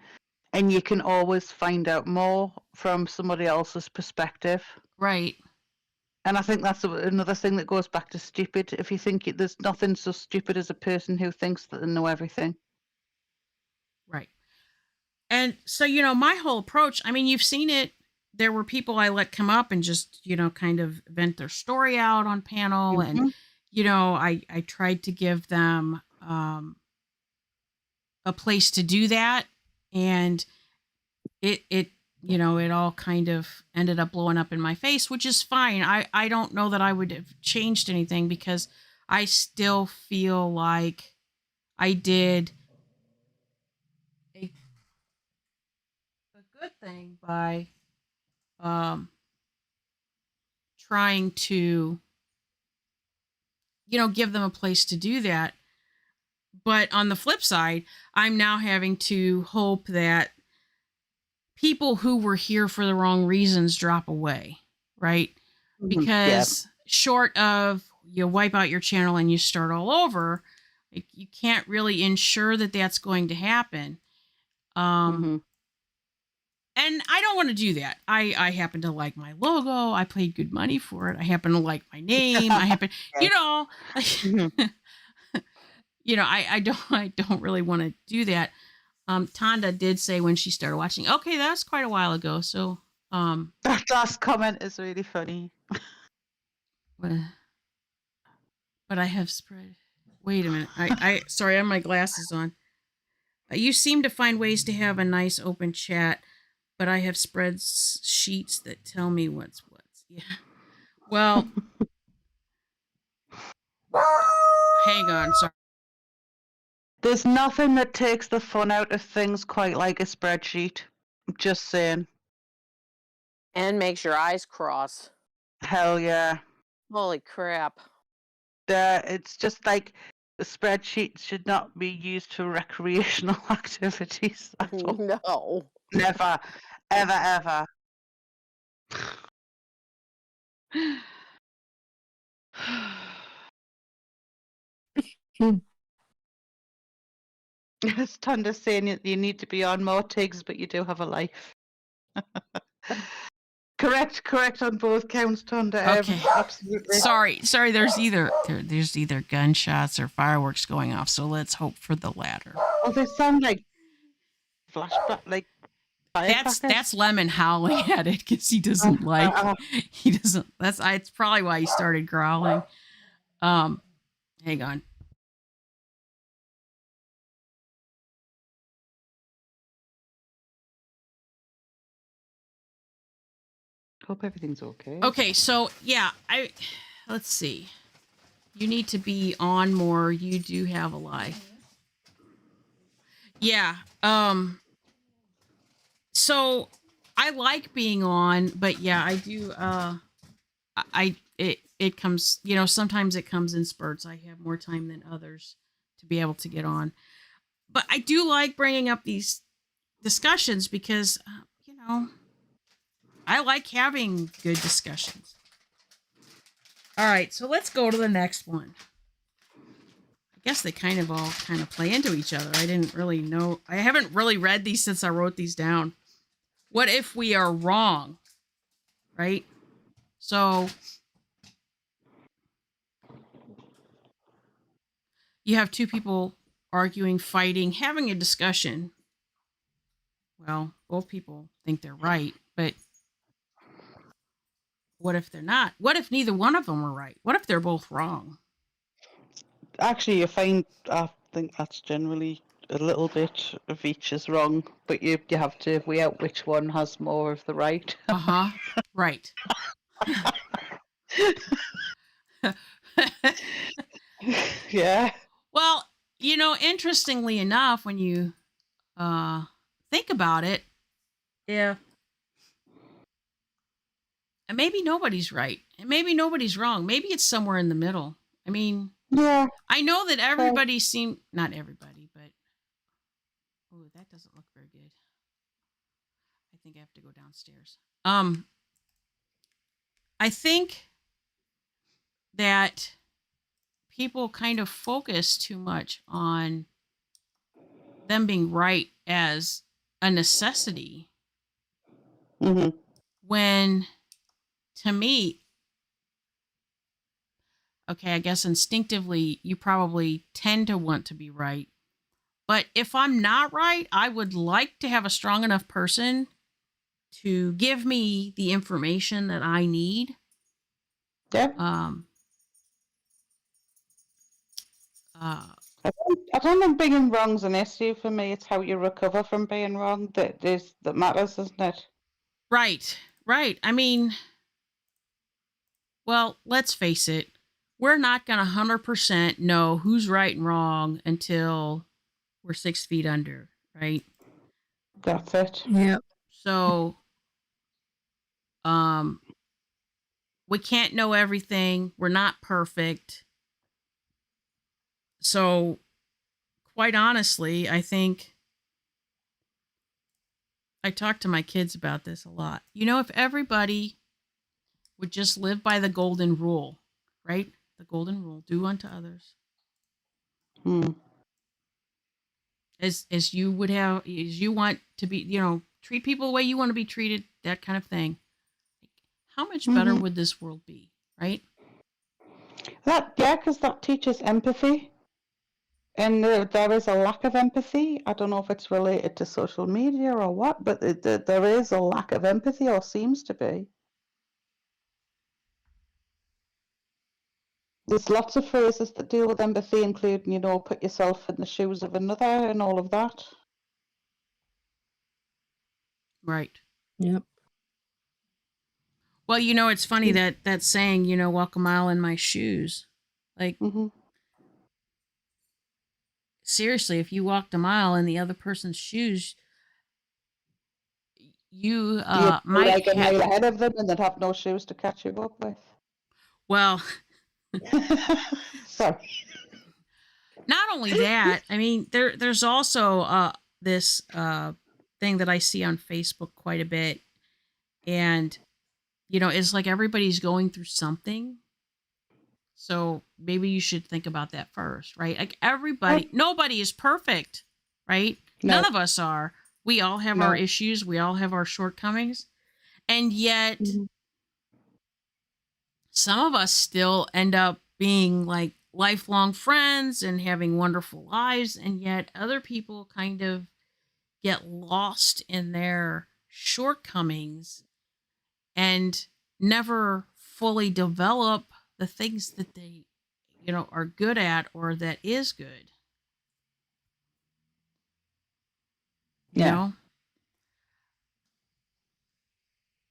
And you can always find out more from somebody else's perspective. Right. And I think that's another thing that goes back to stupid. If you think there's nothing so stupid as a person who thinks that they know everything. Right. And so, my whole approach, I mean, you've seen it. There were people I let come up and just, kind of vent their story out on panel. And, I tried to give them a place to do that. And it all kind of ended up blowing up in my face, which is fine. I don't know that I would have changed anything, because I still feel like I did a good thing by trying to, give them a place to do that. But on the flip side, I'm now having to hope that people who were here for the wrong reasons drop away, right? Because short of you wipe out your channel and you start all over, you can't really ensure that that's going to happen. And I don't want to do that. I happen to like my logo. I paid good money for it. I happen to like my name. I happen, I don't really want to do that. Tonda did say when she started watching, okay, that's quite a while ago. So, that last comment is really funny. But I have spread. Wait a minute. Sorry, I have my glasses on. You seem to find ways to have a nice open chat, but I have spread sheets that tell me what's. Yeah. Well, hang on. Sorry. There's nothing that takes the fun out of things quite like a spreadsheet. Just saying. And makes your eyes cross. Hell yeah. Holy crap. It's just like the spreadsheet should not be used for recreational activities. No. Never. Ever, ever. As Tunda's saying, you need to be on more tigs, but you do have a life. Correct on both counts, Tunda. Okay. Absolutely. Sorry. There's either gunshots or fireworks going off. So let's hope for the latter. Oh, they sound like flashback, like firecrackers. That's Lemon howling at it because he doesn't he doesn't. It's probably why he started growling. Hang on. Hope everything's okay. Okay, so yeah, let's see. You need to be on more. You do have a life. Yeah. So I like being on, but yeah, I do. It comes. Sometimes it comes in spurts. I have more time than others to be able to get on, but I do like bringing up these discussions because I like having good discussions. All right, so let's go to the next one. I guess they all play into each other. I didn't really know. I haven't really read these since I wrote these down. What if we are wrong? Right? So you have two people arguing, fighting, having a discussion. Well, both people think they're right, but what if they're not? What if neither one of them are right? What if they're both wrong? Actually, I think that's generally a little bit of each is wrong, but you have to weigh out which one has more of the right. Right. Yeah. Well, interestingly enough, when you think about it, if and maybe nobody's right, and maybe nobody's wrong, maybe it's somewhere in the middle. I mean, yeah, I know that everybody not everybody, but that doesn't look very good. I think I have to go downstairs. I think that people kind of focus too much on them being right as a necessity. Mm-hmm. When, to me, okay, I guess instinctively you probably tend to want to be right. But if I'm not right, I would like to have a strong enough person to give me the information that I need. Yeah. I don't think being wrong's an issue for me. It's how you recover from being wrong that matters, isn't it? Right. I mean, well, let's face it. We're not going to 100% know who's right and wrong until we're 6 feet under, right? That's it. Yeah. So, we can't know everything. We're not perfect. So, quite honestly, I think I talk to my kids about this a lot. If everybody would just live by the golden rule, right? The golden rule, do unto others. As you would have, as you want to be, treat people the way you want to be treated, that kind of thing. How much better would this world be, right? Because that teaches empathy. And there is a lack of empathy. I don't know if it's related to social media or what, but there is a lack of empathy, or seems to be. There's lots of phrases that deal with empathy, including, put yourself in the shoes of another and all of that. Right. Yep. Well, it's funny that saying, walk a mile in my shoes. Like, seriously, if you walked a mile in the other person's shoes, you might like a mile ahead of them and they'd have no shoes to catch you up with. Well, sorry. Not only that, I mean, there's also this thing that I see on Facebook quite a bit, and it's like everybody's going through something. So maybe you should think about that first, right? Like nobody is perfect. right? No. None of us are. We all have our No. issues. We all have our shortcomings. And yet, Mhm. some of us still end up being like lifelong friends and having wonderful lives. And yet, other people kind of get lost in their shortcomings and never fully develop the things that they, are good at or that is good. You Yeah. know,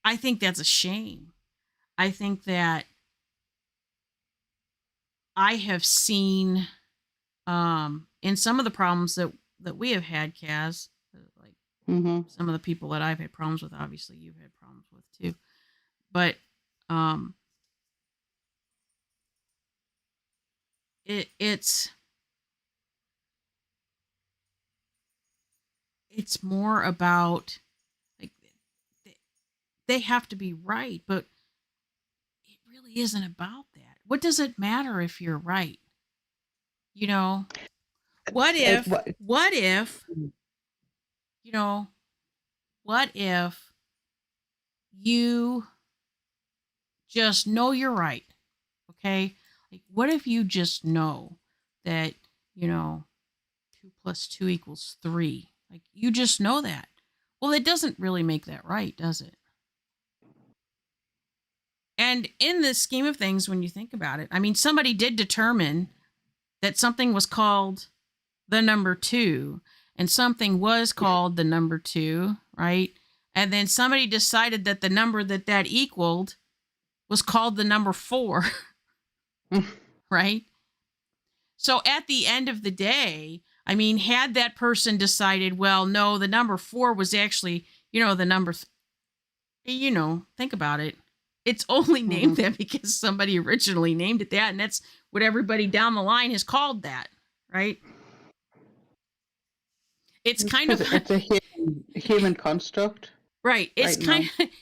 I think that's a shame. I think that I have seen in some of the problems that we have had, Kaz, like Mm-hmm. some of the people that I've had problems with, obviously you've had problems with too. But um it's more about like they have to be right, but it really isn't about that. What does it matter if you're right? You know, what It, if what, what if, you know, what if you just know you're right? Okay? Like what if you just know that, you know, 2 plus 2 equals 3? Like you just know that. Well, it doesn't really make that right, does it? And in the scheme of things, when you think about it, I mean, somebody did determine that something was called the number 2 and something was called the number 2, right? And then somebody decided that the number that equaled was called the number 4, right? So at the end of the day, I mean, had that person decided, well, no, the number 4 was actually, the number, think about it. It's only named that because somebody originally named it that, and that's what everybody down the line has called that, right? It's kind of it's a human construct. right. Right now.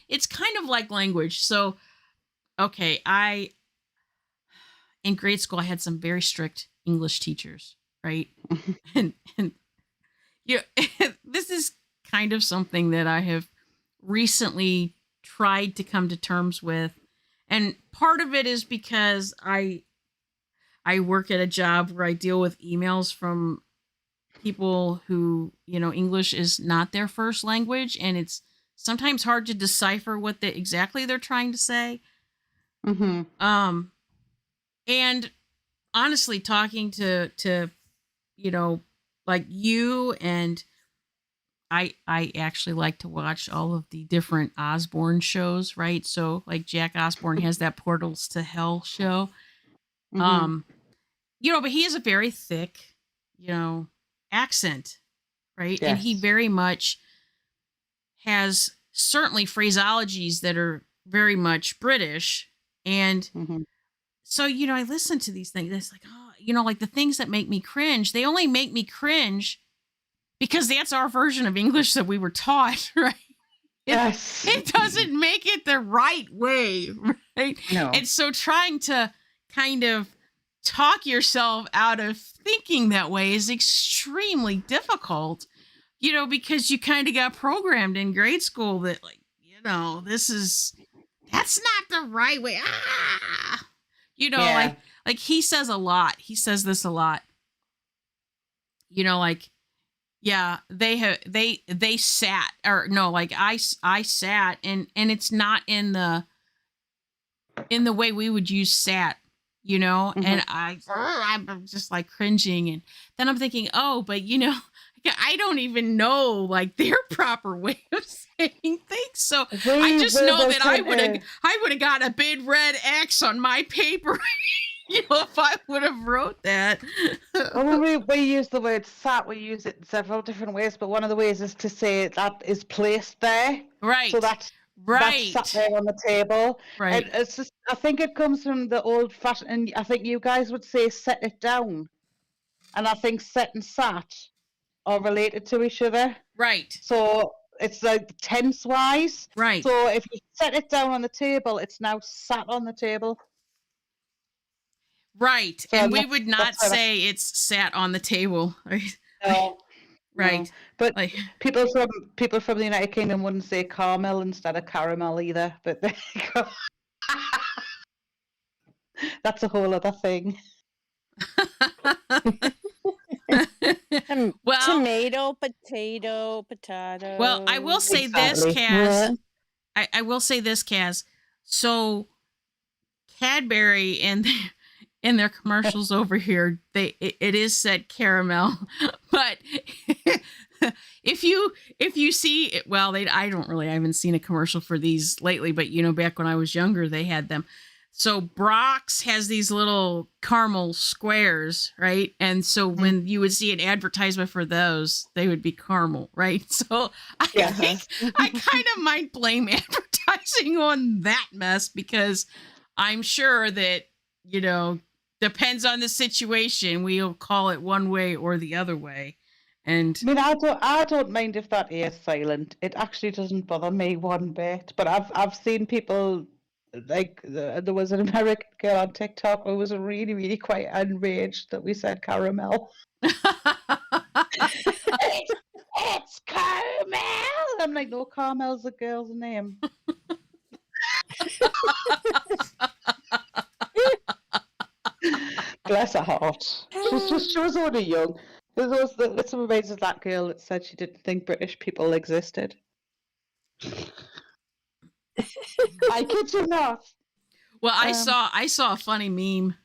It's kind of like language. So, okay, in grade school I had some very strict English teachers, right? and yeah, this is kind of something that I have recently tried to come to terms with. And part of it is because I work at a job where I deal with emails from people who, English is not their first language, and it's sometimes hard to decipher what exactly they're trying to say. Mm-hmm. And honestly, talking to like you, and I actually like to watch all of the different Osborne shows, right? So like Jack Osborne has that Portals to Hell show. Mm-hmm. But he has a very thick, accent, right? And he Yes. very much has certainly phraseologies that are very much British. And Mm-hmm. so, I listen to these things. It's like, like the things that make me cringe, they only make me cringe because that's our version of English that we were taught, right? Yes. It doesn't make it the right way, right? No. And so trying to kind of talk yourself out of thinking that way is extremely difficult, because you kind of got programmed in grade school that like, that's not the right way. Yeah. Like he says a lot. He says this a lot. Like, yeah, they sat, or no, like I sat, and it's not in the way we would use sat, and I'm just like cringing, and then I'm thinking, oh, but I don't even know like their proper way of saying things, so I just know that I would have got a big red X on my paper. If I would have wrote that. Well, when we use the word sat, we use it in several different ways, but one of the ways is to say that is placed there. Right. So that's sat there on the table. Right. And it's just, I think it comes from the old fashioned, and I think you guys would say set it down. And I think set and sat are related to each other. Right. So it's like tense wise. Right. So if you set it down on the table, it's now sat on the table. Right. So and we would not say it's sat on the table. Right? No. right? But Like, people from the United Kingdom wouldn't say caramel instead of caramel either. But there you go. That's a whole other thing. well, Tomato, potato, I will say this, Exactly. Kaz. I will say this, Kaz. So Cadbury in their commercials over here, it is said caramel, but if you see it, well, I haven't seen a commercial for these lately, but back when I was younger, they had them. So Brock's has these little caramel squares, right? And so when you would see an advertisement for those, they would be caramel, right? So I think I kind of might blame advertising on that mess, because I'm sure that, depends on the situation. We'll call it one way or the other way. And I mean, I don't mind if that is silent. It actually doesn't bother me one bit. But I've seen people, like there was an American girl on TikTok who was really, really quite enraged that we said caramel. It's caramel. I'm like, no, Carmel's a girl's name. Bless her heart. She was only young. This reminds us of that girl that said she didn't think British people existed. I kid you not. well, I saw a funny meme.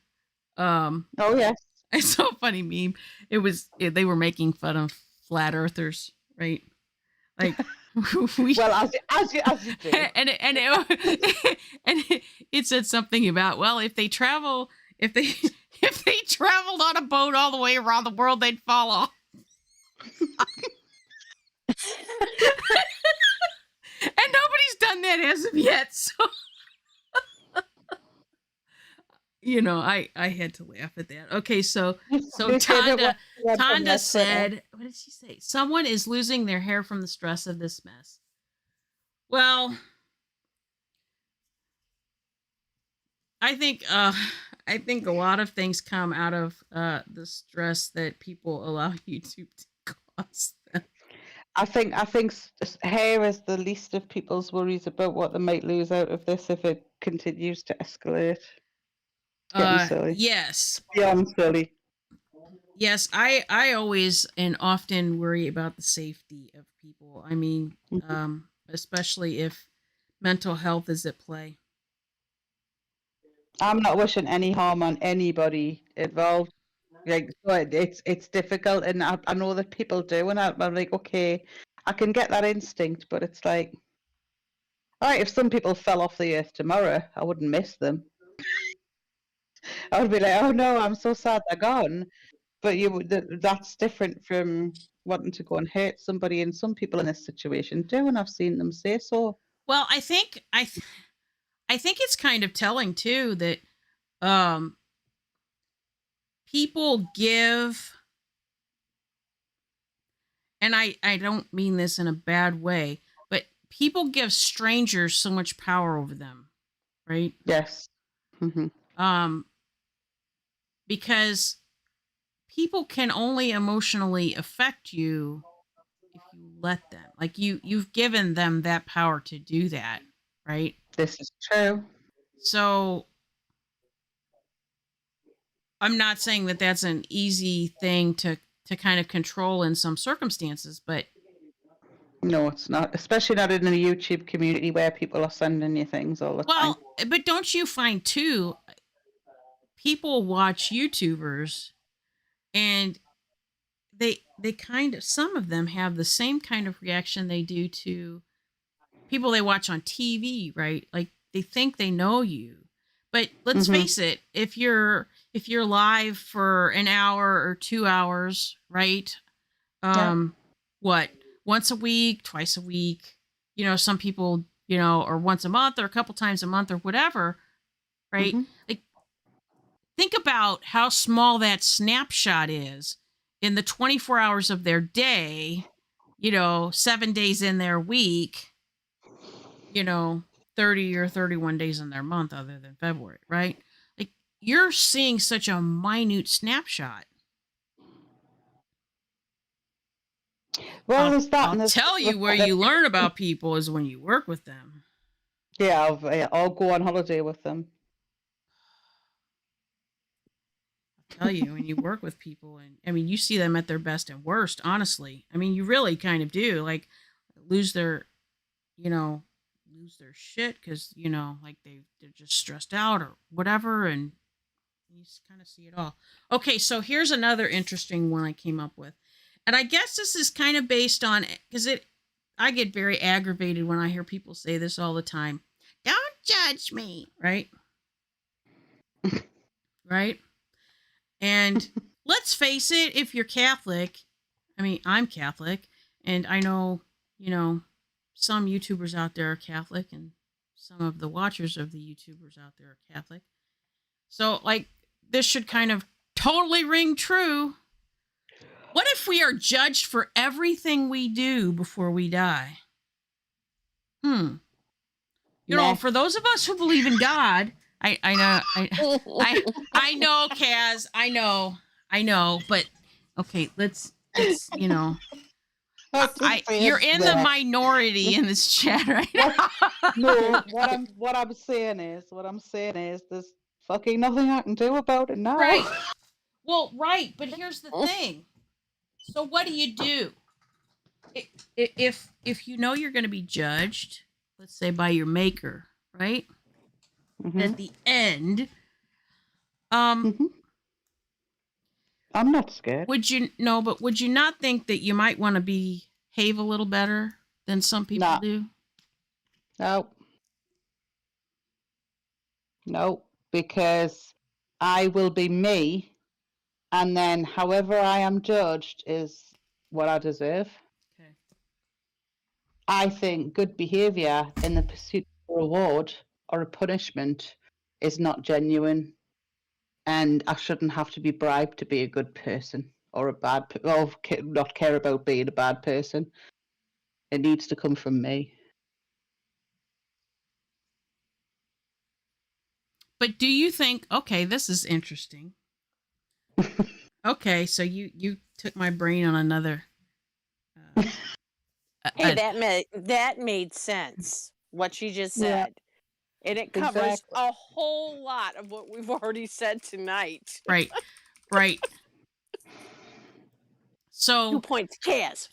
Oh yes. I saw a funny meme. They were making fun of flat earthers, right? Like well, as you do. And it said something about, well, if they traveled on a boat all the way around the world, they'd fall off. And nobody's done that as of yet, so I had to laugh at that. Okay, so Tonda said, what did she say? Someone is losing their hair from the stress of this mess. Well, I think a lot of things come out of the stress that people allow YouTube to cause them. I think hair is the least of people's worries about what they might lose out of this if it continues to escalate. Getting silly. Yes. Beyond silly. Yes, I always and often worry about the safety of people. I mean, especially if mental health is at play. I'm not wishing any harm on anybody involved. Like, but it's difficult, and I know that people do, and I'm like, okay, I can get that instinct, but it's like, all right, if some people fell off the earth tomorrow, I wouldn't miss them. I would be like, oh no, I'm so sad they're gone. But that's different from wanting to go and hurt somebody, and some people in this situation do, and I've seen them say so. Well, I think it's kind of telling too that people give, and I don't mean this in a bad way, but people give strangers so much power over them, right? Yes. Because people can only emotionally affect you if you let them. Like you've given them that power to do that, right? This is true. So I'm not saying that that's an easy thing to kind of control in some circumstances, but no, it's not, especially not in the YouTube community where people are sending you things all the time. Well, but don't you find too, people watch YouTubers and they kind of, some of them have the same kind of reaction they do to people they watch on TV, right? Like they think they know you. But let's face it, if you're live for an hour or 2 hours, right? What, once a week, twice a week, some people, or once a month or a couple times a month or whatever, right? Like think about how small that snapshot is in the 24 hours of their day, 7 days in their week, 30 or 31 days in their month other than February, right? Like you're seeing such a minute snapshot. Well, there's that. I'll and there's tell you where you learn about people is when you work with them. Yeah, I'll go on holiday with them. I'll tell you, when you work with people, and I mean, you see them at their best and worst, honestly. I mean, you really kind of do. Like, lose their, lose their shit because, like they're just stressed out or whatever. And you kind of see it all. Okay, so here's another interesting one I came up with. And I guess this is kind of based on, because I get very aggravated when I hear people say this all the time. Don't judge me, right? Right? And let's face it, if you're Catholic, I mean, I'm Catholic, and I know, some YouTubers out there are Catholic, and some of the watchers of the YouTubers out there are Catholic. So, like, this should kind of totally ring true. What if we are judged for everything we do before we die? For those of us who believe in God, I know, Kaz, I know, but okay, let's you're in the minority in this chat right now. No, what I'm saying is there's fucking nothing I can do about it now. Right. Well, right, but here's the thing. So what do you do? If you know you're going to be judged, let's say by your maker, right? Mm-hmm. At the end, Mm-hmm. I'm not scared. Would you not think that you might want to behave a little better than some people do? No, because I will be me, and then however I am judged is what I deserve. Okay. I think good behavior in the pursuit of a reward or a punishment is not genuine, and I shouldn't have to be bribed to be a good person or a bad or not care about being a bad person. It needs to come from me. But do you think, okay, this is interesting. Okay, so you took my brain on another. Hey, that made sense. What she just said, and it covers a whole lot of what we've already said tonight. Right. So 2 points, Kaz.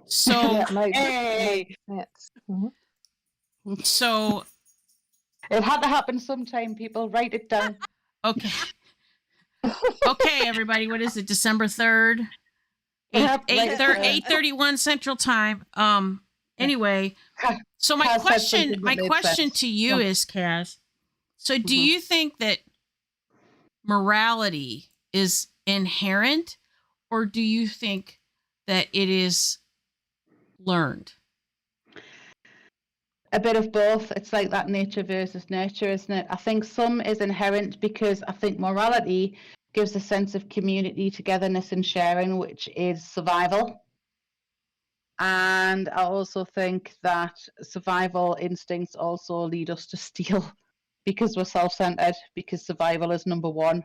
So hey. So it had to happen sometime. People, write it down. Okay. Okay, everybody. What is it? December 3rd, 8:31 Central Time. Anyway, so my question to you is, Kaz. So, do you think that morality is inherent, or do you think that it is learned? A bit of both. It's like that nature versus nurture, isn't it? I think some is inherent because I think morality gives a sense of community, togetherness, and sharing, which is survival. And I also think that survival instincts also lead us to steal because we're self-centered, because survival is number one.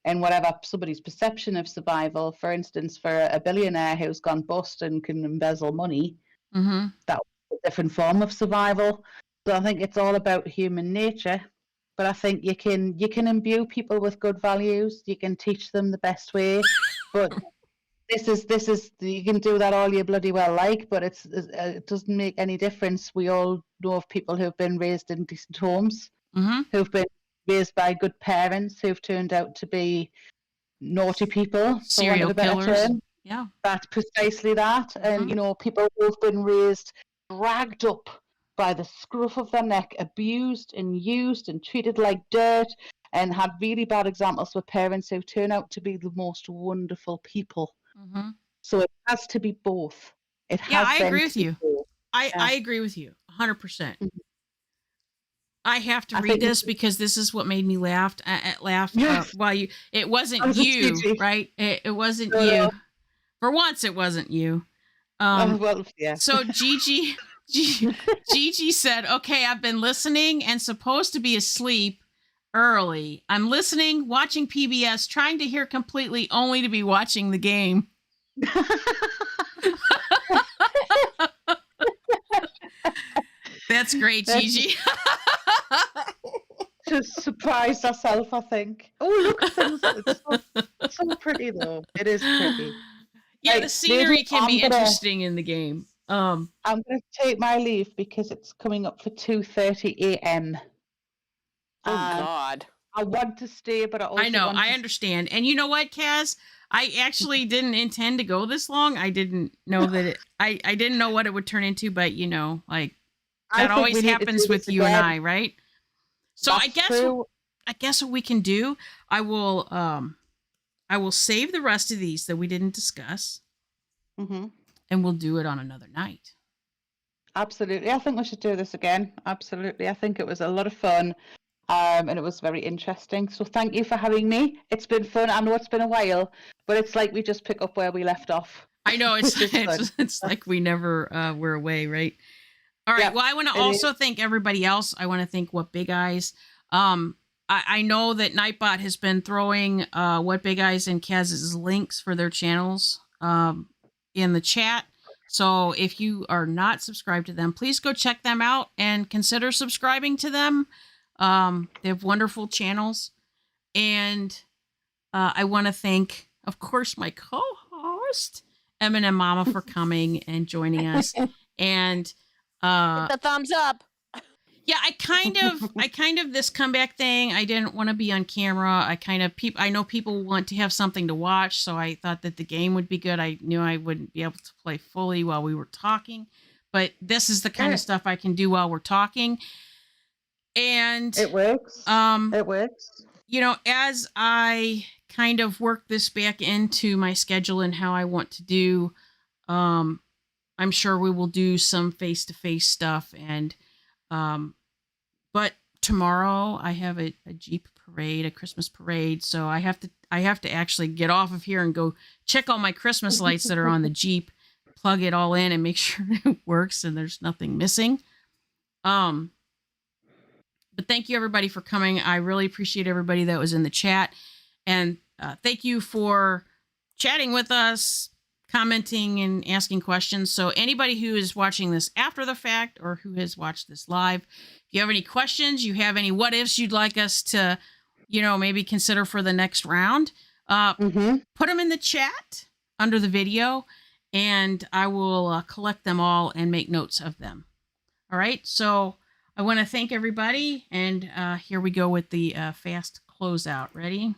And whatever somebody's perception of survival, for instance, for a billionaire who's gone bust and can embezzle money, that different form of survival. So I think it's all about human nature, but I think you can imbue people with good values. You can teach them the best way, but this is you can do that all you bloody well like, but it doesn't make any difference. We all know of people who've been raised in decent homes, who've been raised by good parents, who've turned out to be naughty people, serial killers. Yeah, that's precisely that. And people who've been raised dragged up by the scruff of their neck, abused and used and treated like dirt, and had really bad examples with parents who turn out to be the most wonderful people. So it has to be both. I agree with you. I agree with you 100%. I have to read this because this is what made me laugh. While you, it wasn't you, right? It wasn't you. For once, it wasn't you. So Gigi said, okay, I've been listening and supposed to be asleep early. I'm listening, watching PBS, trying to hear completely only to be watching the game. That's great, That's- Gigi. Just surprised herself, I think. Oh, look, things. It's so pretty though. It is pretty. Yeah, Right, the scenery ladies, can be interesting in the game. I'm gonna take my leave because it's coming up for 2:30 a.m. Oh Um, God. I want to stay, but I also I know, want I to understand. And you know what, Kaz? I actually didn't intend to go this long. I didn't know that I didn't know what it would turn into, but like I that think always we need to happens do with this you and again. I, right? So That's true. I guess what we can do, I will save the rest of these that we didn't discuss, Hmm. and we'll do it on another night. Absolutely. I think we should do this again. Absolutely. I think it was a lot of fun. And it was very interesting. So thank you for having me. It's been fun. I know it's been a while, but it's like we just pick up where we left off. I know it's Which is fun. it's like we never were away, right? All right. Yep, Well, I want to it is. also thank everybody else. I want to thank What Big Eyes. I know that Nightbot has been throwing What Big Eyes and Kaz's links for their channels in the chat. So if you are not subscribed to them, please go check them out and consider subscribing to them. They have wonderful channels. And I want to thank, of course, my co-host, Eminem Mama, for coming and joining us. And Hit the thumbs up. yeah, I kind of this comeback thing. I didn't want to be on camera. I know people want to have something to watch, so I thought that the game would be good. I knew I wouldn't be able to play fully while we were talking, but this is the kind of stuff I can do while we're talking. And It works. It works. you know, as I kind of work this back into my schedule and how I want to do, I'm sure we will do some face-to-face stuff. And but tomorrow I have a Jeep parade, a Christmas parade, so I have to actually get off of here and go check all my Christmas lights that are on the Jeep, plug it all in and make sure it works and there's nothing missing. But thank you everybody for coming. I really appreciate everybody that was in the chat, and thank you for chatting with us, commenting and asking questions. So anybody who is watching this after the fact or who has watched this live, if you have any questions, you have any what ifs you'd like us to, maybe consider for the next round, put them in the chat under the video, and I will collect them all and make notes of them. All right. So I want to thank everybody, and here we go with the fast closeout. Ready?